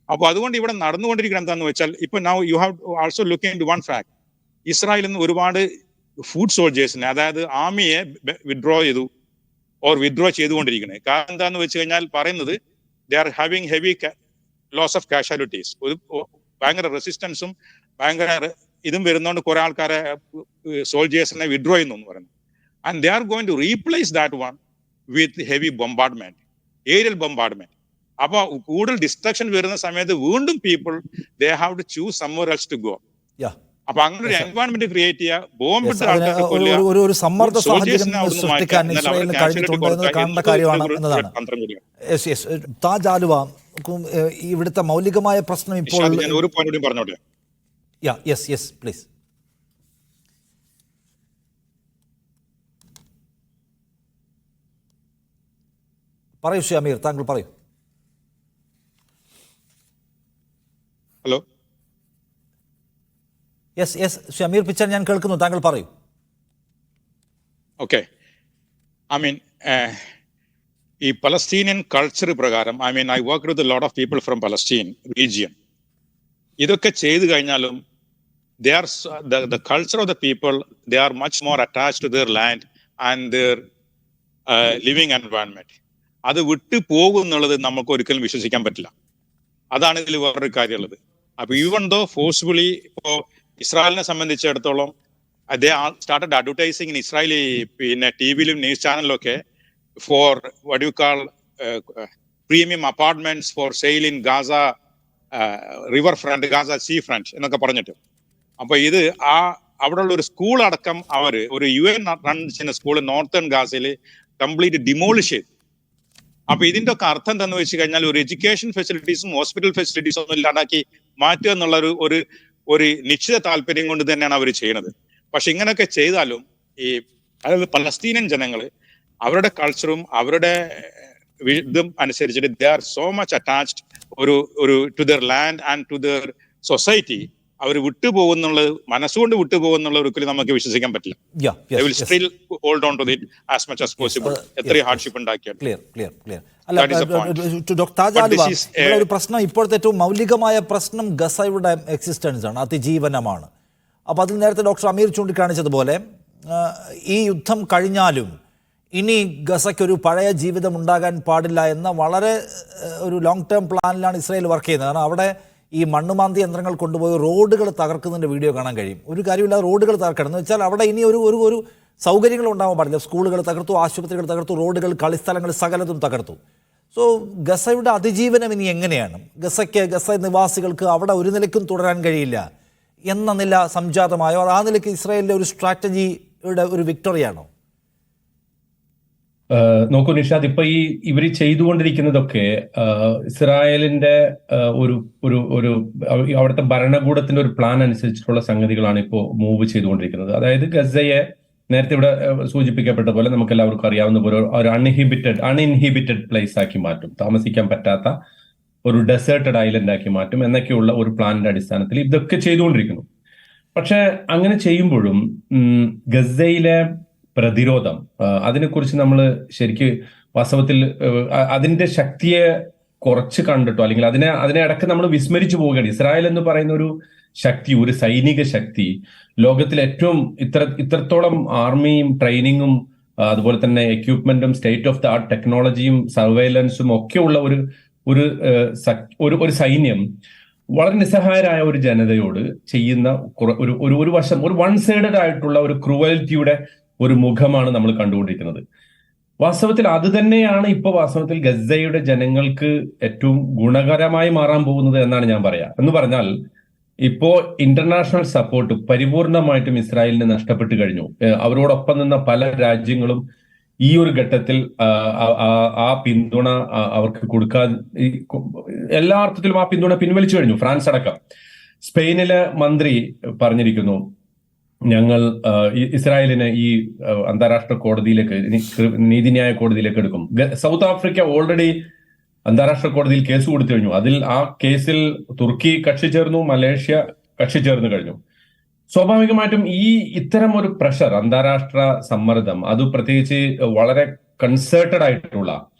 [SPEAKER 2] അപ്പൊ അതുകൊണ്ട് ഇവിടെ നടന്നുകൊണ്ടിരിക്കുന്നത് എന്താണെന്ന് വെച്ചാൽ, ഇപ്പൊ now you have also look into one fact. ഇസ്രായേലിൽ നിന്ന് ഒരുപാട് ഫുഡ് സോൾജേഴ്സിനെ, അതായത് ആർമിയെ വിഡ്രോ ചെയ്തുകൊണ്ടിരിക്കുന്നത്. കാരണം എന്താന്ന് വെച്ച് കഴിഞ്ഞാൽ പറയുന്നത് they are having heavy loss of casualties. ഒരു ഭയങ്കര റെസിസ്റ്റൻസും ഭയങ്കര ഇതും വരുന്നതുകൊണ്ട് കുറെ ആൾക്കാരെ സോൾജേഴ്സിനെ വിഡ്രോ ചെയ്യുന്നു എന്ന് പറയുന്നത്. And they are going to replace that one with heavy bombardment, aerial bombardment. അപ്പൊ കൂടുതൽ ഡിസ്ട്രക്ഷൻ വരുന്ന സമയത്ത് വീണ്ടും people they have to choose somewhere else to go. അപ്പൊ അങ്ങനെ ഒരു എൻവയോൺമെന്റ് ക്രിയേറ്റ് ചെയ്യുക, ബോംബ്
[SPEAKER 1] ഒരു സമ്മർദ്ദ സാഹചര്യം സൃഷ്ടിക്കാൻ ഇസ്രായേലിന് കഴിഞ്ഞിട്ടുണ്ട് എന്ന് കാണേണ്ട കാര്യമാണ് എന്നതാണ്. താജ് ആലുവ, ഇവിടുത്തെ മൗലികമായ പ്രശ്നം ഇപ്പോൾ
[SPEAKER 2] ഒരു പോയിന്റ് കൂടി പറഞ്ഞോട്ടെ.
[SPEAKER 1] Yes please. പറയൂ ഷമീർ, താങ്കൾ പറയൂ.
[SPEAKER 2] ഹലോ,
[SPEAKER 1] യെസ് ഷമീർ പിച്ചൻ, ഞാൻ കേൾക്കുന്നു, താങ്കൾ പറയൂ.
[SPEAKER 2] ഓക്കെ, ഐ മീൻ ഈ പലസ്തീനിയൻ കൾച്ചർ പ്രകാരം, I mean I work with lot of people from Palestine region. ഇതൊക്കെ ചെയ്തു കഴിഞ്ഞാലും they are the culture of the people, they are much more attached to their land and their living environment. അത് വിട്ടു പോകും എന്നുള്ളത് നമുക്ക് ഒരിക്കലും വിശ്വസിക്കാൻ പറ്റില്ല. അതാണ് ഇതിൽ വേറൊരു കാര്യമുള്ളത്. അപ്പൊ ഈവൻ ദോ ഫോഴ്സ്ഫുള്ളി ഇപ്പോ ഇസ്രായേലിനെ സംബന്ധിച്ചിടത്തോളം they started advertising in Israeli പിന്നെ ടിവിയിലും news ചാനലിലൊക്കെ for what you call premium apartments for sale in Gaza river front, Gaza sea front എന്നൊക്കെ പറഞ്ഞിട്ട്. അപ്പൊ ഇത് അവിടെയുള്ള ഒരു സ്കൂൾ അടക്കം ഒരു UN റൺ ചെയ്യുന്ന സ്കൂൾ നോർത്തേൺ ഗാസയിൽ കംപ്ലീറ്റ് ഡിമോളിഷ് ചെയ്തു. അപ്പൊ ഇതിന്റെ ഒക്കെ അർത്ഥം എന്താണെന്ന് വെച്ച് കഴിഞ്ഞാൽ, ഒരു എഡ്യൂക്കേഷൻ ഫെസിലിറ്റീസും ഹോസ്പിറ്റൽ ഫെസിലിറ്റീസും ഒന്നും ഇല്ലാണ്ടാക്കി മാറ്റുക എന്നുള്ള ഒരു നിശ്ചിത താല്പര്യം കൊണ്ട് തന്നെയാണ് അവർ ചെയ്യുന്നത്. പക്ഷെ ഇങ്ങനെയൊക്കെ ചെയ്താലും അതായത് പലസ്തീനിയൻ ജനങ്ങൾ അവരുടെ കൾച്ചറും അവരുടെ ഇതും അനുസരിച്ചിട്ട് they are so much attached ഒരു to their land and to their society. അവർ വിട്ടുപോകുന്നുള്ളത്, മനസ്സുകൊണ്ട് വിട്ടുപോകുന്നുള്ള ഒരിക്കലും നമുക്ക് വിശ്വസിക്കാൻ പറ്റില്ല. They will still hold on to it as much as possible. എത്രയും ഹാർഡ്ഷിപ്പ് ഉണ്ടാക്കിയാൽ.
[SPEAKER 1] ക്ലിയർ. താജ് ആലുവ, ഇവിടെ ഒരു പ്രശ്നം, ഇപ്പോഴത്തെ ഏറ്റവും മൗലികമായ പ്രശ്നം ഗസയുടെ എക്സിസ്റ്റൻസ് ആണ്, അതിജീവനമാണ്. അപ്പോൾ അതിൽ നേരത്തെ ഡോക്ടർ അമീർ ചൂണ്ടിക്കാണിച്ചതുപോലെ ഈ യുദ്ധം കഴിഞ്ഞാലും ഇനി ഗസയ്ക്കൊരു പഴയ ജീവിതം ഉണ്ടാകാൻ പാടില്ല എന്ന വളരെ ഒരു ലോങ് ടേം പ്ലാനിലാണ് ഇസ്രായേൽ വർക്ക് ചെയ്യുന്നത്. കാരണം അവിടെ ഈ മണ്ണുമാന്തി യന്ത്രങ്ങൾ കൊണ്ടുപോയി റോഡുകൾ തകർക്കുന്നതിൻ്റെ വീഡിയോ കാണാൻ കഴിയും. ഒരു കാര്യമില്ലാതെ റോഡുകൾ തകർക്കണം എന്ന് വെച്ചാൽ അവിടെ ഇനി ഒരു സൗകര്യങ്ങൾ ഉണ്ടാവാൻ പാടില്ല. സ്കൂളുകൾ തകർത്തു, ആശുപത്രികൾ തകർത്തു, റോഡുകൾ, കളിസ്ഥലങ്ങൾ, സകലതും തകർത്തു. സോ ഗസയുടെ അതിജീവനം ഇനി എങ്ങനെയാണ്? ഗസ നിവാസികൾക്ക് അവിടെ ഒരു നിലയ്ക്കും തുടരാൻ കഴിയില്ല എന്ന നില സംജാതമായോ? ആ നിലയ്ക്ക് ഇസ്രായേലിൻ്റെ ഒരു സ്ട്രാറ്റജിയുടെ ഒരു വിക്ടറിയാണോ?
[SPEAKER 4] നോക്കൂ നിഷാദ്, ഇപ്പൊ ഇവർ ചെയ്തുകൊണ്ടിരിക്കുന്നതൊക്കെ ഇസ്രായേലിന്റെ ഒരു അവിടുത്തെ ഭരണകൂടത്തിന്റെ ഒരു പ്ലാൻ അനുസരിച്ചിട്ടുള്ള സംഗതികളാണ് ഇപ്പോൾ മൂവ് ചെയ്തുകൊണ്ടിരിക്കുന്നത്. അതായത് ഗസയെ നേരത്തെ ഇവിടെ സൂചിപ്പിക്കപ്പെട്ട പോലെ നമുക്ക് എല്ലാവർക്കും അറിയാവുന്ന പോലെ ഒരു അൺഇൻഹിബിറ്റഡ് പ്ലേസ് ആക്കി മാറ്റും, താമസിക്കാൻ പറ്റാത്ത ഒരു ഡെസേർട്ടഡ് ഐലൻഡ് ആക്കി മാറ്റും എന്നൊക്കെയുള്ള ഒരു പ്ലാനിന്റെ അടിസ്ഥാനത്തിൽ ഇതൊക്കെ ചെയ്തുകൊണ്ടിരിക്കുന്നു. പക്ഷെ അങ്ങനെ ചെയ്യുമ്പോഴും ഗസയിലെ പ്രതിരോധം, അതിനെക്കുറിച്ച് നമ്മൾ ശരിക്ക് വാസ്തവത്തിൽ അതിന്റെ ശക്തിയെ കുറച്ച് കണ്ടിട്ടോ അല്ലെങ്കിൽ അതിനെ ഇടയ്ക്ക് നമ്മൾ വിസ്മരിച്ചു പോവുകയാണ്. ഇസ്രായേൽ എന്ന് പറയുന്ന ഒരു ശക്തി, ഒരു സൈനിക ശക്തി, ലോകത്തിലെ ഏറ്റവും ഇത്രത്തോളം ആർമിയും ട്രെയിനിങ്ങും അതുപോലെ തന്നെ എക്യുപ്മെന്റും സ്റ്റേറ്റ് ഓഫ് ദ ആർട്ട് ടെക്നോളജിയും സർവൈലൻസും ഒക്കെ ഉള്ള ഒരു സൈന്യം വളരെ നിസ്സഹായരായ ഒരു ജനതയോട് ചെയ്യുന്ന ഒരു വൺ സൈഡഡ് ആയിട്ടുള്ള ഒരു ക്രൂവൽറ്റിയുടെ ഒരു മുഖമാണ് നമ്മൾ കണ്ടുകൊണ്ടിരിക്കുന്നത്. വാസ്തവത്തിൽ അത് തന്നെയാണ് വാസ്തവത്തിൽ ഗസയുടെ ജനങ്ങൾക്ക് ഏറ്റവും ഗുണകരമായി മാറാൻ പോകുന്നത് എന്നാണ് ഞാൻ പറയാ. എന്ന് പറഞ്ഞാൽ ഇപ്പോ ഇന്റർനാഷണൽ സപ്പോർട്ട് പരിപൂർണമായിട്ടും ഇസ്രായേലിന് നഷ്ടപ്പെട്ടു കഴിഞ്ഞു. അവരോടൊപ്പം നിന്ന പല രാജ്യങ്ങളും ഈ ഒരു ഘട്ടത്തിൽ ആ പിന്തുണ അവർക്ക് കൊടുക്കാൻ എല്ലാ അർത്ഥത്തിലും ആ പിന്തുണ പിൻവലിച്ചു കഴിഞ്ഞു. ഫ്രാൻസ് അടക്കം. സ്പെയിനിലെ മന്ത്രി പറഞ്ഞിരിക്കുന്നു, ഞങ്ങൾ ഇസ്രായേലിനെ ഈ അന്താരാഷ്ട്ര കോടതിയിലേക്ക്, നീതിന്യായ കോടതിയിലേക്ക് എടുക്കും. സൗത്ത് ആഫ്രിക്ക ഓൾറെഡി അന്താരാഷ്ട്ര കോടതിയിൽ കേസ് കൊടുത്തു കഴിഞ്ഞു. ആ കേസിൽ തുർക്കി കക്ഷി ചേർന്നു, മലേഷ്യ കക്ഷി ചേർന്ന് കഴിഞ്ഞു. സ്വാഭാവികമായിട്ടും ഇത്തരം ഒരു പ്രഷർ, അന്താരാഷ്ട്ര സമ്മർദ്ദം, അത് പ്രത്യേകിച്ച് വളരെ കൺസേർട്ടഡ് ആയിട്ടുള്ള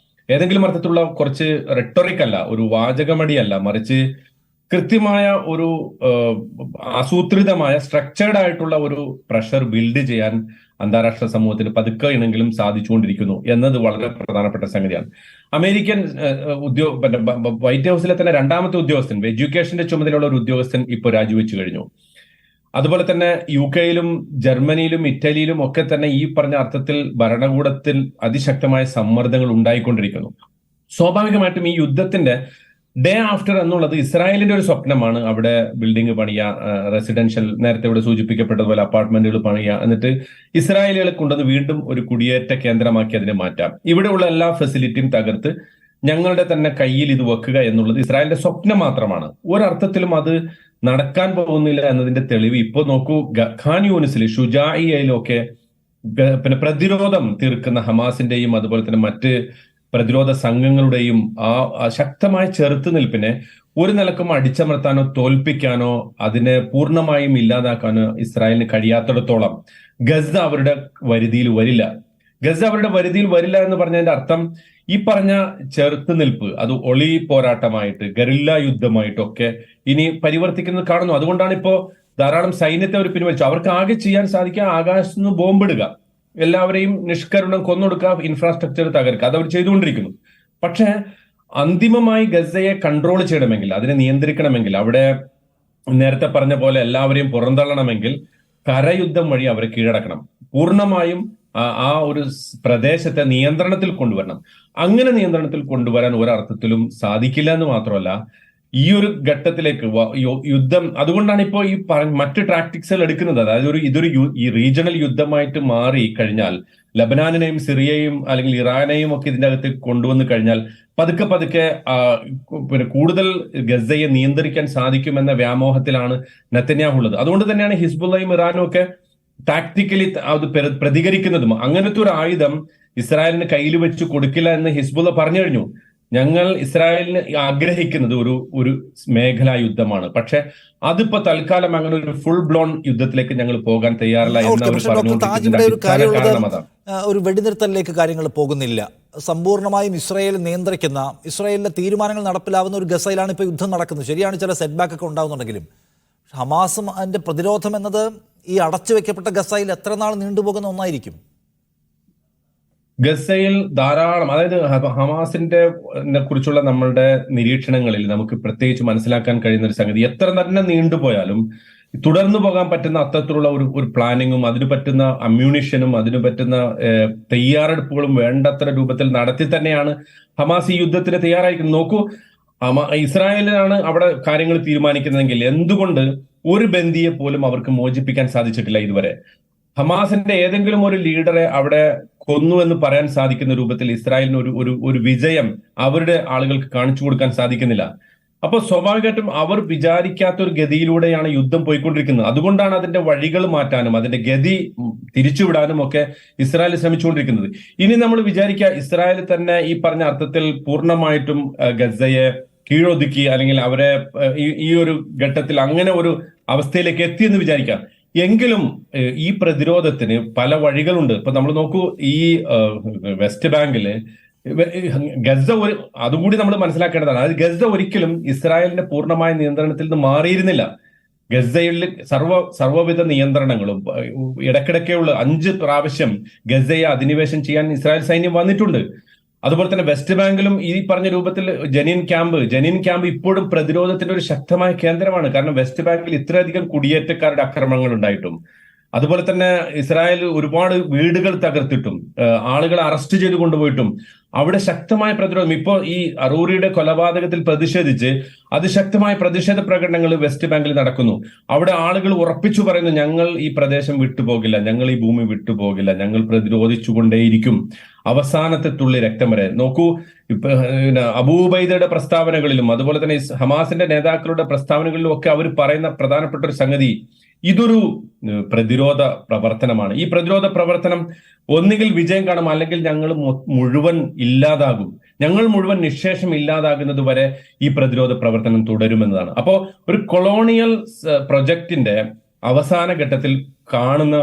[SPEAKER 4] ഏതെങ്കിലും അർത്ഥത്തിലുള്ള കുറച്ച് റെട്ടോറിക് അല്ല, ഒരു വാചകമടിയല്ല, മറിച്ച് കൃത്യമായ ഒരു ആസൂത്രിതമായ സ്ട്രക്ചേർഡ് ആയിട്ടുള്ള ഒരു പ്രഷർ ബിൽഡ് ചെയ്യാൻ അന്താരാഷ്ട്ര സമൂഹത്തിന് പതുക്കെ ഇണെങ്കിലും സാധിച്ചുകൊണ്ടിരിക്കുന്നു എന്നത് വളരെ പ്രധാനപ്പെട്ട സംഗതിയാണ്. അമേരിക്കൻ വൈറ്റ് ഹൗസിലെ തന്നെ രണ്ടാമത്തെ ഉദ്യോഗസ്ഥൻ, എഡ്യൂക്കേഷന്റെ ചുമതലയുള്ള ഒരു ഉദ്യോഗസ്ഥൻ ഇപ്പോൾ രാജിവെച്ചു കഴിഞ്ഞു. അതുപോലെ തന്നെ UK-യിലും ജർമ്മനിയിലും ഇറ്റലിയിലും ഒക്കെ തന്നെ ഈ പറഞ്ഞ അർത്ഥത്തിൽ ഭരണകൂടത്തിൽ അതിശക്തമായ സമ്മർദ്ദങ്ങൾ ഉണ്ടായിക്കൊണ്ടിരിക്കുന്നു. സ്വാഭാവികമായിട്ടും ഈ യുദ്ധത്തിന്റെ ഡേ ആഫ്റ്റർ എന്നുള്ളത് ഇസ്രായേലിന്റെ ഒരു സ്വപ്നമാണ്. അവിടെ ബിൽഡിംഗ് പണിയുക, റെസിഡൻഷ്യൽ, നേരത്തെ ഇവിടെ സൂചിപ്പിക്കപ്പെട്ടതുപോലെ അപ്പാർട്ട്മെന്റുകൾ പണിയുക, എന്നിട്ട് ഇസ്രായേലികളെ കൊണ്ടുവന്ന് വീണ്ടും ഒരു കുടിയേറ്റ കേന്ദ്രമാക്കി അതിനെ മാറ്റാം, ഇവിടെയുള്ള എല്ലാ ഫെസിലിറ്റിയും തകർത്ത് ഞങ്ങളുടെ തന്നെ കയ്യിൽ ഇത് വെക്കുക എന്നുള്ളത് ഇസ്രായേലിന്റെ സ്വപ്നം മാത്രമാണ്. ഒരർത്ഥത്തിലും അത് നടക്കാൻ പോകുന്നില്ല എന്നതിന്റെ തെളിവ് ഇപ്പോൾ നോക്കൂ. ഖാൻ യൂനിസിൽ, ഷുജായിയയിലൊക്കെ പിന്നെ പ്രതിരോധം തീർക്കുന്ന ഹമാസിന്റെയും അതുപോലെ തന്നെ മറ്റ് പ്രതിരോധ സംഘങ്ങളുടെയും ആ ശക്തമായ ചെറുത്തുനിൽപ്പിനെ ഒരു നിലക്കും അടിച്ചമർത്താനോ തോൽപ്പിക്കാനോ അതിനെ പൂർണ്ണമായും ഇല്ലാതാക്കാനോ ഇസ്രായേലിന് കഴിയാത്തിടത്തോളം ഗസ അവരുടെ വരുതിയിൽ വരില്ല. ഗസ അവരുടെ വരുതിയിൽ വരില്ല എന്ന് പറഞ്ഞതിന്റെ അർത്ഥം ഈ പറഞ്ഞ ചെറുത്തുനിൽപ്പ് അത് ഒളി പോരാട്ടമായിട്ട്, ഗറില്ല യുദ്ധമായിട്ടൊക്കെ ഇനി പരിവർത്തിക്കുന്നത് കാണുന്നു. അതുകൊണ്ടാണ് ഇപ്പോ ധാരാളം സൈന്യത്തെ അവർ പിൻവലിച്ചു. അവർക്ക് ആകെ ചെയ്യാൻ സാധിക്കുക ആകാശത്ത് നിന്ന് ബോംബിടുക, എല്ലാവരെയും നിഷ്കരുണം കൊന്നൊടുക്കുക, ഇൻഫ്രാസ്ട്രക്ചർ തകർക്കുക, അത് അവർ ചെയ്തുകൊണ്ടിരിക്കുന്നു. പക്ഷെ അന്തിമമായി ഗസയെ കൺട്രോൾ ചെയ്യണമെങ്കിൽ, അതിനെ നിയന്ത്രിക്കണമെങ്കിൽ, അവിടെ നേരത്തെ പറഞ്ഞ പോലെ എല്ലാവരെയും പുറന്തള്ളണമെങ്കിൽ കരയുദ്ധം വഴി അവരെ കീഴടക്കണം. പൂർണ്ണമായും ആ ഒരു പ്രദേശത്തെ നിയന്ത്രണത്തിൽ കൊണ്ടുവരണം. അങ്ങനെ നിയന്ത്രണത്തിൽ കൊണ്ടുവരാൻ ഒരർത്ഥത്തിലും സാധിക്കില്ല എന്ന് മാത്രമല്ല, ഈ ഒരു ഘട്ടത്തിലേക്ക് യുദ്ധം, അതുകൊണ്ടാണ് ഇപ്പോൾ ഈ മറ്റ് ടാക്ടിക്സുകൾ എടുക്കുന്നത്. അതായത് ഇതൊരു ഈ റീജിയണൽ യുദ്ധമായിട്ട് മാറി കഴിഞ്ഞാൽ, ലബനാനെയും സിറിയയും അല്ലെങ്കിൽ ഇറാനെയും ഒക്കെ ഇതിന്റെ അകത്ത് കൊണ്ടുവന്ന് കഴിഞ്ഞാൽ പതുക്കെ പതുക്കെ പിന്നെ കൂടുതൽ ഗസയെ നിയന്ത്രിക്കാൻ സാധിക്കുമെന്ന വ്യാമോഹത്തിലാണ് നെതന്യാഹു ഉള്ളത്. അതുകൊണ്ട് തന്നെയാണ് ഹിസ്ബുള്ളയും ഇറാനും ഒക്കെ ടാക്ടിക്കലി അത് പ്രതികരിക്കുന്നതും. അങ്ങനത്തെ ഒരു ആയുധം ഇസ്രായേലിന് കയ്യിൽ വെച്ച് കൊടുക്കില്ല എന്ന് ഹിസ്ബുള്ള പറഞ്ഞു കഴിഞ്ഞു. ഞങ്ങൾ ഇസ്രായേലിന് ആഗ്രഹിക്കുന്നത് ഒരു മേഖലാ യുദ്ധമാണ്, പക്ഷെ അതിപ്പോ തൽക്കാലം അങ്ങനെ ഒരു ഫുൾ ബ്ലോൺ യുദ്ധത്തിലേക്ക് ഞങ്ങൾ പോകാൻ തയ്യാറല്ല എന്ന് അവർ പറഞ്ഞുകൊണ്ടിരിക്കുന്നത്.
[SPEAKER 1] ഒരു വെടിനിർത്തലിലേക്ക് കാര്യങ്ങൾ പോകുന്നില്ല. സമ്പൂർണ്ണമായും ഇസ്രായേൽ നിയന്ത്രിക്കുന്ന, ഇസ്രായേലിന്റെ തീരുമാനങ്ങൾ നടപ്പിലാവുന്ന ഒരു ഗസയിലാണ് ഇപ്പോൾ യുദ്ധം നടക്കുന്നത്. ശരിയാണ്, ചില സെറ്റ് ബാക്ക് ഒക്കെ ഉണ്ടാകുന്നുണ്ടെങ്കിലും ഹമാസും അതിന്റെ പ്രതിരോധം എന്നത് ഈ അടച്ചു വെക്കപ്പെട്ട ഗസയിൽ എത്ര നാൾ നീണ്ടുപോകുന്ന ഒന്നായിരിക്കും.
[SPEAKER 4] ഗസയിൽ ധാരാളം, അതായത് ഹമാസിന്റെ കുറിച്ചുള്ള നമ്മളുടെ നിരീക്ഷണങ്ങളിൽ നമുക്ക് പ്രത്യേകിച്ച് മനസ്സിലാക്കാൻ കഴിയുന്ന ഒരു സംഗതി, എത്ര തന്നെ നീണ്ടുപോയാലും തുടർന്നു പോകാൻ പറ്റുന്ന അത്തരത്തിലുള്ള ഒരു പ്ലാനിങ്ങും അതിന് പറ്റുന്ന അമ്മ്യൂണിഷനും അതിന് പറ്റുന്ന തയ്യാറെടുപ്പുകളും വേണ്ടത്ര രൂപത്തിൽ നടത്തി തന്നെയാണ് ഹമാസ് ഈ യുദ്ധത്തിന് തയ്യാറായിരിക്കുന്നത്. നോക്കൂ, ഇസ്രായേലിനാണ് അവിടെ കാര്യങ്ങൾ തീരുമാനിക്കുന്നതെങ്കിൽ എന്തുകൊണ്ട് ഒരു ബന്ദിയെ പോലും അവർക്ക് മോചിപ്പിക്കാൻ സാധിച്ചിട്ടില്ല ഇതുവരെ? ഹമാസിന്റെ ഏതെങ്കിലും ഒരു ലീഡറെ അവിടെ കൊന്നു എന്ന് പറയാൻ സാധിക്കുന്ന രൂപത്തിൽ ഇസ്രായേലിന് ഒരു വിജയം അവരുടെ ആളുകൾക്ക് കാണിച്ചു കൊടുക്കാൻ സാധിക്കുന്നില്ല. അപ്പോൾ സ്വാഭാവികമായിട്ടും അവർ വിചാരിക്കാത്ത ഒരു ഗതിയിലൂടെയാണ് യുദ്ധം പോയിക്കൊണ്ടിരിക്കുന്നത്. അതുകൊണ്ടാണ് അതിന്റെ വഴികൾ മാറ്റാനും അതിന്റെ ഗതി തിരിച്ചുവിടാനും ഒക്കെ ഇസ്രായേൽ ശ്രമിച്ചുകൊണ്ടിരിക്കുന്നത്. ഇനി നമ്മൾ വിചാരിക്കുക ഇസ്രായേൽ തന്നെ ഈ പറഞ്ഞ അർത്ഥത്തിൽ പൂർണ്ണമായിട്ടും ഗസയെ കീഴൊതുക്കി അല്ലെങ്കിൽ അവരെ ഈ ഒരു ഘട്ടത്തിൽ അങ്ങനെ ഒരു അവസ്ഥയിലേക്ക് എത്തിയെന്ന് വിചാരിക്കാം. എങ്കിലും ഈ പ്രതിരോധത്തിന് പല വഴികളുണ്ട്. ഇപ്പൊ നമ്മൾ നോക്കൂ, ഈ വെസ്റ്റ് ബാങ്കില് ഗസ അതുകൂടി നമ്മൾ മനസ്സിലാക്കേണ്ടതാണ്. അതായത് ഗസ ഒരിക്കലും ഇസ്രായേലിന്റെ പൂർണ്ണമായ നിയന്ത്രണത്തിൽ നിന്ന് മാറിയിരുന്നില്ല. ഗസയിൽ സർവ്വവിധ നിയന്ത്രണങ്ങളും ഇടയ്ക്കിടയ്ക്കുള്ള 5 പ്രാവശ്യം ഗസയെ അധിനിവേശം ചെയ്യാൻ ഇസ്രായേൽ സൈന്യം വന്നിട്ടുണ്ട്. അതുപോലെ തന്നെ വെസ്റ്റ് ബാങ്കിലും ഈ പറഞ്ഞ രൂപത്തിൽ ജനീൻ ക്യാമ്പ് ഇപ്പോഴും പ്രതിരോധത്തിന്റെ ഒരു ശക്തമായ കേന്ദ്രമാണ്. കാരണം വെസ്റ്റ് ബാങ്കിൽ ഇത്രയധികം കുടിയേറ്റക്കാരുടെ ആക്രമണങ്ങൾ ഉണ്ടായിട്ടും, അതുപോലെ തന്നെ ഇസ്രായേൽ ഒരുപാട് വീടുകൾ തകർത്തിട്ടും ആളുകളെ അറസ്റ്റ് ചെയ്ത് കൊണ്ടുപോയിട്ടും അവിടെ ശക്തമായ പ്രതിരോധം. ഇപ്പോൾ ഈ അറൂറിയുടെ കൊലപാതകത്തിൽ പ്രതിഷേധിച്ച് അതിശക്തമായ പ്രതിഷേധ പ്രകടനങ്ങൾ വെസ്റ്റ് ബാങ്കിൽ നടക്കുന്നു. അവിടെ ആളുകൾ ഉറപ്പിച്ചു പറയുന്നു, ഞങ്ങൾ ഈ പ്രദേശം വിട്ടുപോകില്ല, ഞങ്ങൾ ഈ ഭൂമി വിട്ടുപോകില്ല, ഞങ്ങൾ പ്രതിരോധിച്ചുകൊണ്ടേയിരിക്കും അവസാനത്തെ തുള്ളി രക്തം വരെ. നോക്കൂ, ഇപ്പൊ അബൂ ഉബൈദയുടെ പ്രസ്താവനകളിലും അതുപോലെ തന്നെ ഹമാസിന്റെ നേതാക്കളുടെ പ്രസ്താവനകളിലും ഒക്കെ അവർ പറയുന്ന പ്രധാനപ്പെട്ട ഒരു സംഗതി, ഇതൊരു പ്രതിരോധ പ്രവർത്തനമാണ്. ഈ പ്രതിരോധ പ്രവർത്തനം ഒന്നുകിൽ വിജയം കാണും, അല്ലെങ്കിൽ ഞങ്ങൾ മുഴുവൻ ഇല്ലാതാകും, ഞങ്ങൾ മുഴുവൻ നിശേഷം ഇല്ലാതാകുന്നത് വരെ ഈ പ്രതിരോധ പ്രവർത്തനം തുടരുമെന്നതാണ്. അപ്പോ ഒരു കൊളോണിയൽ പ്രൊജക്ടിന്റെ അവസാന ഘട്ടത്തിൽ കാണുന്ന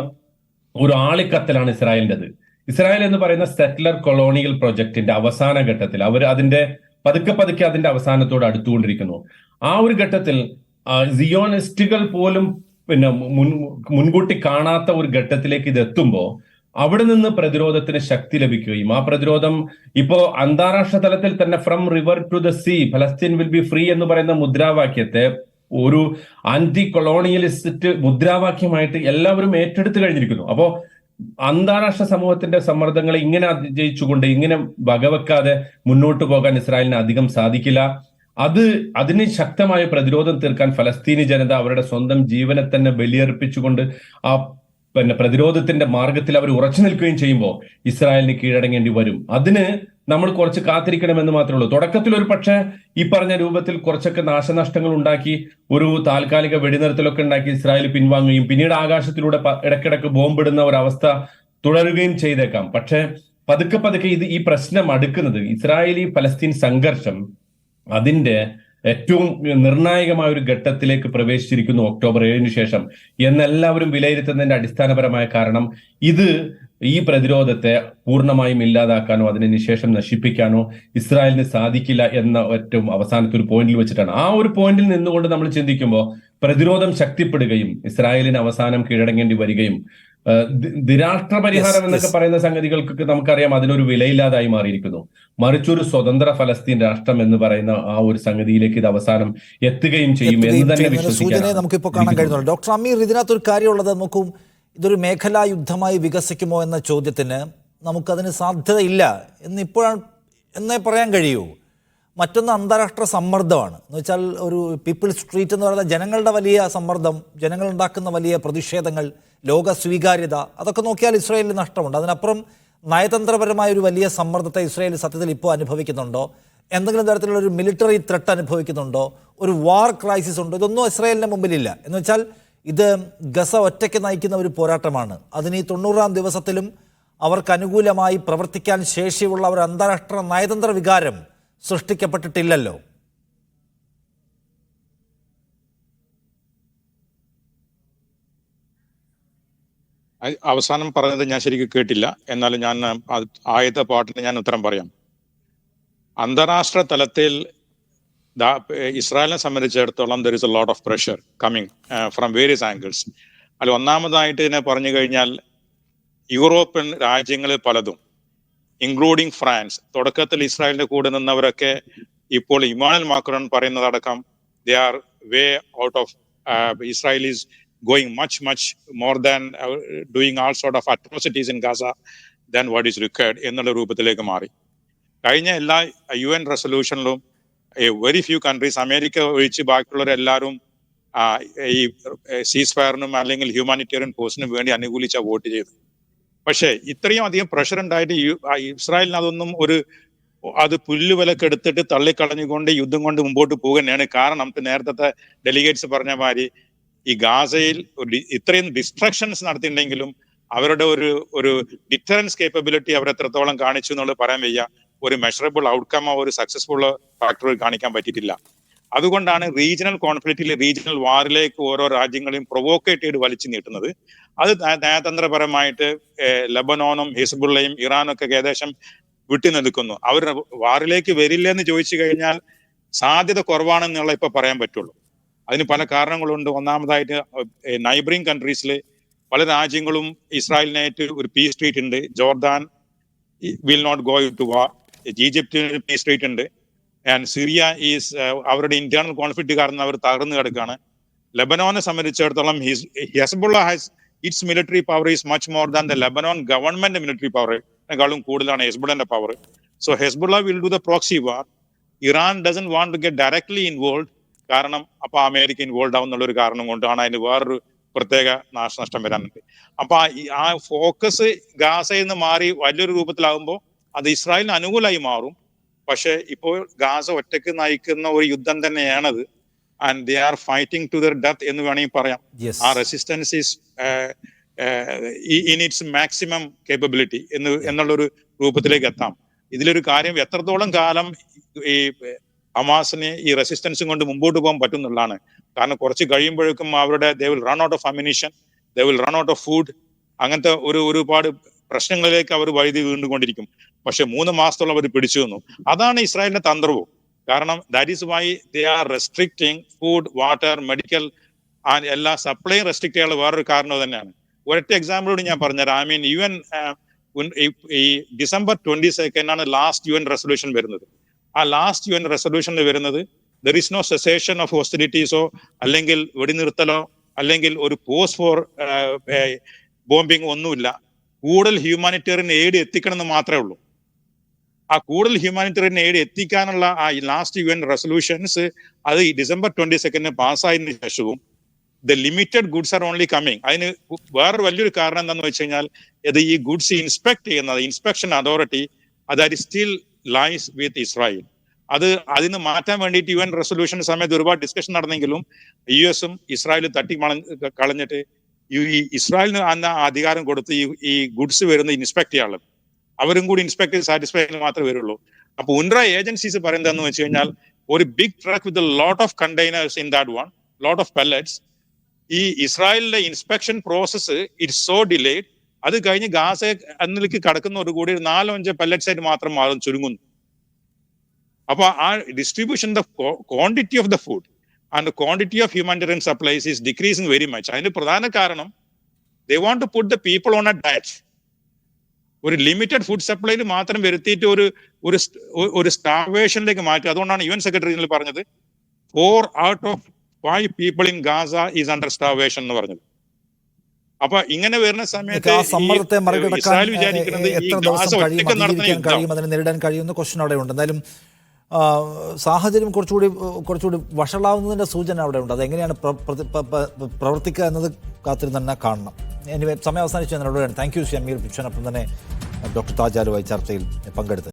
[SPEAKER 4] ഒരു ആളിക്കത്തലാണ് ഇസ്രായേലിൻ്റെത്. ഇസ്രായേൽ എന്ന് പറയുന്ന സെറ്റിലർ കൊളോണിയൽ പ്രൊജക്ടിന്റെ അവസാന ഘട്ടത്തിൽ അവർ അതിന്റെ പതുക്കെ അതിന്റെ അവസാനത്തോട് അടുത്തുകൊണ്ടിരിക്കുന്നു. ആ ഒരു ഘട്ടത്തിൽ സിയോണിസ്റ്റുകൾ പോലും പിന്നെ മുൻകൂട്ടി കാണാത്ത ഒരു ഘട്ടത്തിലേക്ക് ഇത് എത്തുമ്പോൾ അവിടെ നിന്ന് പ്രതിരോധത്തിന് ശക്തി ലഭിക്കുകയും ആ പ്രതിരോധം ഇപ്പോ അന്താരാഷ്ട്ര തലത്തിൽ തന്നെ from river to the sea ഫലസ്തീൻ വിൽ ബി ഫ്രീ എന്ന് പറയുന്ന മുദ്രാവാക്യത്തെ ഒരു ആന്റി കൊളോണിയലിസ്റ്റ് മുദ്രാവാക്യമായിട്ട് എല്ലാവരും ഏറ്റെടുത്തു കഴിഞ്ഞിരിക്കുന്നു. അപ്പോ അന്താരാഷ്ട്ര സമൂഹത്തിന്റെ സമ്മർദ്ദങ്ങളെ ഇങ്ങനെ അതിജയിച്ചുകൊണ്ട് ഇങ്ങനെ വകവെക്കാതെ മുന്നോട്ട് പോകാൻ ഇസ്രായേലിന് അധികം സാധിക്കില്ല. അതിന് ശക്തമായ പ്രതിരോധം തീർക്കാൻ ഫലസ്തീനി ജനത അവരുടെ സ്വന്തം ജീവനെ തന്നെ ബലിയർപ്പിച്ചുകൊണ്ട് ആ പ്രതിരോധത്തിന്റെ മാർഗത്തിൽ അവർ ഉറച്ചു നിൽക്കുകയും ചെയ്യുമ്പോൾ ഇസ്രായേലിന് കീഴടങ്ങേണ്ടി വരും. അതിന് നമ്മൾ കുറച്ച് കാത്തിരിക്കണമെന്ന് മാത്രമേ ഉള്ളൂ. തുടക്കത്തിൽ ഒരു പക്ഷേ ഈ പറഞ്ഞ രൂപത്തിൽ കുറച്ചൊക്കെ നാശനഷ്ടങ്ങൾ ഉണ്ടാക്കി ഒരു താൽക്കാലിക വെടിനിർത്തലൊക്കെ ഉണ്ടാക്കി ഇസ്രായേൽ പിൻവാങ്ങുകയും പിന്നീട് ആകാശത്തിലൂടെ ഇടയ്ക്കിടയ്ക്ക് ബോംബിടുന്ന ഒരവസ്ഥ തുടരുകയും ചെയ്തേക്കാം. പക്ഷെ പതുക്കെ ഈ പ്രശ്നം അടുക്കുന്നത് ഇസ്രായേലി ഫലസ്തീൻ സംഘർഷം അതിന്റെ ഏറ്റവും നിർണായകമായ ഒരു ഘട്ടത്തിലേക്ക് പ്രവേശിച്ചിരിക്കുന്നു ഒക്ടോബർ 7 ശേഷം എന്നെല്ലാവരും വിലയിരുത്തുന്നതിന്റെ അടിസ്ഥാനപരമായ കാരണം ഇത് ഈ പ്രതിരോധത്തെ പൂർണ്ണമായും ഇല്ലാതാക്കാനോ അതിനെ നിശേഷം നശിപ്പിക്കാനോ ഇസ്രായേലിന് സാധിക്കില്ല എന്ന ഏറ്റവും അവസാനത്തെ ഒരു പോയിന്റിൽ വെച്ചിട്ടാണ്. ആ ഒരു പോയിന്റിൽ നിന്നുകൊണ്ട് നമ്മൾ ചിന്തിക്കുമ്പോൾ പ്രതിരോധം ശക്തിപ്പെടുകയും ഇസ്രായേലിന് അവസാനം കീഴടങ്ങേണ്ടി വരികയും ദ്വിരാഷ്ട്ര പരിഹാരം എന്നൊക്കെ പറയുന്ന സംഗതികൾക്കൊക്കെ നമുക്കറിയാം അതിനൊരു വിലയില്ലാതായി മാറിയിരിക്കുന്നു. മറിച്ചൊരു സ്വതന്ത്ര ഫലസ്തീൻ രാഷ്ട്രം എന്ന് പറയുന്ന ആ ഒരു സംഗതിയിലേക്ക് ഇത് അവസാനം എത്തുകയും ചെയ്യും എന്ന് തന്നെ വിശ്വസിക്കാൻ
[SPEAKER 1] നമുക്കിപ്പോൾ കാണാൻ കഴിയുന്നുണ്ട്. ഡോക്ടർ അമീർ, ഇതിനകത്തൊരു കാര്യമുള്ളത് നോക്കും, ഇതൊരു മേഖലാ യുദ്ധമായി വികസിക്കുമോ എന്ന ചോദ്യത്തിന് നമുക്കതിന് സാധ്യതയില്ല എന്നേ പറയാൻ കഴിയൂ. മറ്റൊന്ന് അന്താരാഷ്ട്ര സമ്മർദ്ദമാണ്. എന്ന് വെച്ചാൽ ഒരു പീപ്പിൾസ് സ്ട്രീറ്റ് എന്ന് പറയുന്ന ജനങ്ങളുടെ വലിയ സമ്മർദ്ദം, ജനങ്ങൾ ഉണ്ടാക്കുന്ന വലിയ പ്രതിഷേധങ്ങൾ, ലോക സ്വീകാര്യത, അതൊക്കെ നോക്കിയാൽ ഇസ്രായേലിന് നഷ്ടമുണ്ട്. അതിനപ്പുറം നയതന്ത്രപരമായ ഒരു വലിയ സമ്മർദ്ദത്തെ ഇസ്രായേൽ സത്യത്തിൽ ഇപ്പോൾ അനുഭവിക്കുന്നുണ്ടോ? എന്തെങ്കിലും തരത്തിലുള്ള ഒരു മിലിറ്ററി ത്രെട്ട് അനുഭവിക്കുന്നുണ്ടോ? ഒരു വാർ ക്രൈസിസ് ഉണ്ടോ? ഇതൊന്നും ഇസ്രായേലിന് മുമ്പിലില്ല. എന്ന് വെച്ചാൽ ഇത് ഗസ ഒറ്റയ്ക്ക് നയിക്കുന്ന ഒരു പോരാട്ടമാണ്. അതിന് ഈ 90-ാം ദിവസത്തിലും അവർക്ക് അനുകൂലമായി പ്രവർത്തിക്കാൻ ശേഷിയുള്ള ഒരു അന്താരാഷ്ട്ര നയതന്ത്ര വികാരം സൃഷ്ടിക്കപ്പെട്ടിട്ടില്ലല്ലോ.
[SPEAKER 2] അവസാനം പറഞ്ഞത് ഞാൻ ശരിക്കും കേട്ടില്ല. എന്നാലും ഞാൻ ആദ്യത്തെ പാട്ടിന് ഞാൻ ഉത്തരം പറയാം. അന്താരാഷ്ട്ര തലത്തിൽ ഇസ്രായേലിനെ സംബന്ധിച്ചിടത്തോളം there is a lot of pressure coming from various angles. അതിൽ ഒന്നാമതായിട്ട് ഇതിനെ പറഞ്ഞു കഴിഞ്ഞാൽ യൂറോപ്യൻ രാജ്യങ്ങളിൽ പലതും ഇൻക്ലൂഡിങ് ഫ്രാൻസ്, തുടക്കത്തിൽ ഇസ്രായേലിന്റെ കൂടെ നിന്നവരൊക്കെ ഇപ്പോൾ ഇമാനുവൽ മാക്രോൺ പറയുന്നതടക്കം they are way out of Israel is going much more than doing all sort of atrocities in Gaza than what is required എന്നുള്ള രൂപത്തിലേക്ക് മാറി. കഴിഞ്ഞ എല്ലാ UN റെസൊല്യൂഷനിലും വെരി ഫ്യൂ കൺട്രീസ്, അമേരിക്ക ഒഴിച്ച് ബാക്കിയുള്ളവരെല്ലാവരും ഈ സീസ് ഫയറിനും അല്ലെങ്കിൽ ഹ്യൂമാനിറ്റേറിയൻ പോസ്റ്റിനും വേണ്ടി അനുകൂലിച്ച വോട്ട് ചെയ്തു. പക്ഷേ ഇത്രയും അധികം പ്രഷർ ഉണ്ടായിട്ട് ഇസ്രായേലിന് അതൊന്നും അത് പുല്ലുവിലക്കെടുത്തിട്ട് തള്ളിക്കളഞ്ഞുകൊണ്ട് യുദ്ധം കൊണ്ട് മുമ്പോട്ട് പോകുകയാണ്. കാരണം നേരത്തെ ഡെലിഗേറ്റ്സ് പറഞ്ഞ മാതിരി ഈ ഗാസയിൽ ഇത്രയും ഡിസ്ട്രക്ഷൻസ് നടത്തിയിട്ടുണ്ടെങ്കിലും അവരുടെ ഒരു ഡിറ്ററൻസ് കേപ്പബിലിറ്റി അവർ എത്രത്തോളം കാണിച്ചു എന്നുള്ളത് പറയാൻ വയ്യ. ഒരു മെഷറബിൾ ഔട്ട്കമോ ഒരു സക്സസ്ഫുൾ ഫാക്ടർ കാണിക്കാൻ പറ്റിയിട്ടില്ല. അതുകൊണ്ടാണ് റീജിയണൽ കോൺഫ്ലിക്റ്റിൽ റീജിയണൽ വാറിലേക്ക് ഓരോ രാജ്യങ്ങളെയും പ്രൊവോക്കേറ്റ് ചെയ്ത് വലിച്ചു നീട്ടുന്നത്. അത് നയതന്ത്രപരമായിട്ട് ലബനോനും ഹിസ്ബുള്ളയും ഇറാനൊക്കെ ഏകദേശം വിട്ടുനിൽക്കുന്നു. അവർ വാറിലേക്ക് വരില്ല എന്ന് ചോദിച്ചു കഴിഞ്ഞാൽ സാധ്യത കുറവാണെന്നുള്ള ഇപ്പൊ പറയാൻ പറ്റുള്ളൂ. അതിന് പല കാരണങ്ങളുണ്ട്. ഒന്നാമതായിട്ട് നൈബറിംഗ് കൺട്രീസിൽ പല രാജ്യങ്ങളും ഇസ്രായേലിനായിട്ട് ഒരു പീസ് ട്രീറ്റ് ഉണ്ട്. Jordan will not go to war. ഈജിപ്തിന് പീസ് ട്രീറ്റ് ഉണ്ട്. ആൻഡ് സിറിയ ഈസ് അവരുടെ ഇന്റേണൽ കോൺഫ്ലിക്റ്റ് കാരണം അവർ തകർന്നു കിടക്കുകയാണ്. ലെബനോനെ സംബന്ധിച്ചിടത്തോളം Hezbollah has its military power is much more than the Lebanon government military പവറിനെക്കാളും കൂടുതലാണ് ഹെസ്ബുള്ളന്റെ power. So Hezbollah will do the proxy war. Iran doesn't want to get directly involve. കാരണം അപ്പൊ അമേരിക്ക ഇൻവോൾവ് ആവുന്നുള്ള ഒരു കാരണം കൊണ്ടാണ് അതിന് വേറൊരു പ്രത്യേക നാശനഷ്ടം വരാനുണ്ട്. അപ്പൊ ആ ഫോക്കസ് ഗാസയിൽ നിന്ന് മാറി വലിയൊരു രൂപത്തിലാകുമ്പോൾ അത് ഇസ്രായേലിന് അനുകൂലമായി മാറും. പക്ഷെ ഇപ്പോൾ ഗാസ ഒറ്റയ്ക്ക് നയിക്കുന്ന ഒരു യുദ്ധം തന്നെയാണത്. And they are fighting to their death എന്ന് വേണമെങ്കിൽ പറയാം. ആ resistance is in its maximum capability എന്നുള്ളൊരു രൂപത്തിലേക്ക് എത്താം. ഇതിലൊരു കാര്യം, എത്രത്തോളം കാലം ഈ ഹമാസിന് ഈ റെസിസ്റ്റൻസും കൊണ്ട് മുമ്പോട്ട് പോകാൻ പറ്റും എന്നുള്ളതാണ്. കാരണം കുറച്ച് കഴിയുമ്പോഴേക്കും അവരുടെ they will run out of ammunition, they will run out of food, അങ്ങനത്തെ ഒരുപാട് പ്രശ്നങ്ങളിലേക്ക് അവർ വഴുതി വീണ്ടുകൊണ്ടിരിക്കും. പക്ഷെ 3 മാസത്തോളം അവർ പിടിച്ചു നിന്നു. അതാണ് ഇസ്രായേലിന്റെ തന്ത്രവും. കാരണം that is why they are restricting food, water, medical എല്ലാ സപ്ലൈയും റെസ്ട്രിക്ട് ചെയ്യാനുള്ള വേറൊരു കാരണം തന്നെയാണ്. ഒരൊറ്റ എക്സാമ്പിളോട് ഞാൻ പറഞ്ഞുതരാം. ഐ മീൻ UN ഈ December 22 ലാസ്റ്റ് UN റെസൊല്യൂഷൻ വരുന്നത്. ആ ലാസ്റ്റ് UN റെസൊല്യൂഷനിൽ വരുന്നത് there is no cessation of ഹോസ്റ്റിലിറ്റീസോ അല്ലെങ്കിൽ വെടിനിർത്തലോ അല്ലെങ്കിൽ ഒരു പോസ് ഫോർ ബോംബിംഗ് ഒന്നുമില്ല. കൂടുതൽ ഹ്യൂമാനിറ്റേറിയൻ എയ്ഡ് എത്തിക്കണം എന്ന് മാത്രമേ ഉള്ളൂ. ആ കൂടുതൽ ഹ്യൂമാനിറ്റേറിയൻ എയ്ഡ് എത്തിക്കാനുള്ള ആ ലാസ്റ്റ് UN റെസൊല്യൂഷൻസ് അത് December 22 പാസ്സായതിനു ശേഷവും the limited goods are only coming. അതിന് വേറൊരു വലിയൊരു കാരണം എന്താണെന്ന് വെച്ച് കഴിഞ്ഞാൽ ഇത് ഈ ഗുഡ്സ് ഇൻസ്പെക്ട് ചെയ്യുന്നത് ഇൻസ്പെക്ഷൻ അതോറിറ്റി അതായത് സ്റ്റിൽ ലൈസ് വിത്ത് ഇസ്രായേൽ. അതിന് മാറ്റാൻ വേണ്ടിയിട്ട് UN റെസൊല്യൂഷൻ സമയത്ത് ഒരുപാട് ഡിസ്കഷൻ നടന്നെങ്കിലും US-ഉം ഇസ്രായേലും കളഞ്ഞിട്ട് ഈ ഇസ്രായേലിന് അന്ന അധികാരം കൊടുത്ത് ഈ ഗുഡ്സ് വരുന്ന ഇൻസ്പെക്ട് ചെയ്യാനുള്ളത് അവരും കൂടി ഇൻസ്പെക്ട് ചെയ്ത് സാറ്റിസ്ഫൈ ചെയ്യാൻ മാത്രമേ വരുള്ളൂ. അപ്പൊ UNRWA ഏജൻസീസ് പറയുന്നതെന്ന് വെച്ച് കഴിഞ്ഞാൽ ഒരു big truck with lot of containers in that one, lot of pallets. ഈ ഇസ്രായേലിന്റെ inspection process it's so delayed. അത് കഴിഞ്ഞ് ഗാസ എന്നിലേക്ക് കടക്കുന്നതോടുകൂടി 4-5 പെല്ലറ്റ്സ് ആയിട്ട് മാത്രം ചുരുങ്ങുന്നു. അപ്പൊ ആ distribution the quantity of the food and quantity of humanitarian supplies is decreasing very much. അതിന് പ്രധാന കാരണം they want to put the people on a diet. ഒരു ലിമിറ്റഡ് ഫുഡ് സപ്ലൈയിൽ മാത്രം വരുത്തിയിട്ട് ഒരു സ്റ്റാർവേഷനിലേക്ക് മാറ്റി. അതുകൊണ്ടാണ് UN സെക്രട്ടറി ജനറൽ പറഞ്ഞത് 4 out of 5 people in Gaza is under starvation എന്ന് പറഞ്ഞത്. അപ്പൊ ഇങ്ങനെ വരുന്ന സമയത്ത്
[SPEAKER 1] സമ്മർദ്ദത്തെ മറികടക്കാൻ
[SPEAKER 2] ഇസ്രായേൽ വിചാരിക്കുന്നത് ഈ
[SPEAKER 1] എത്ര
[SPEAKER 2] ഗാസ
[SPEAKER 1] ദിവസം
[SPEAKER 2] ഒറ്റയ്ക്ക് നടത്തുന്ന
[SPEAKER 1] കഴിയും അതിനെ നേരിടാൻ കഴിയുന്ന ക്വസ്റ്റ്യൻ അവിടെ ഉണ്ട്. എന്തായാലും സാഹചര്യം കുറച്ചുകൂടി വഷളാവുന്നതിന്റെ സൂചന അവിടെ ഉണ്ട്. അതെങ്ങനെയാണ് പ്രവർത്തിക്കുക എന്നത് കാത്തിരുന്ന് തന്നെ കാണണം. എനിവേ സമയം അവസാനിച്ചു എന്നോട് താങ്ക് യു ഷമീർ. ഒപ്പം തന്നെ ഡോക്ടർ താജ് ആലുവായി ചർച്ചയിൽ പങ്കെടുത്തത്.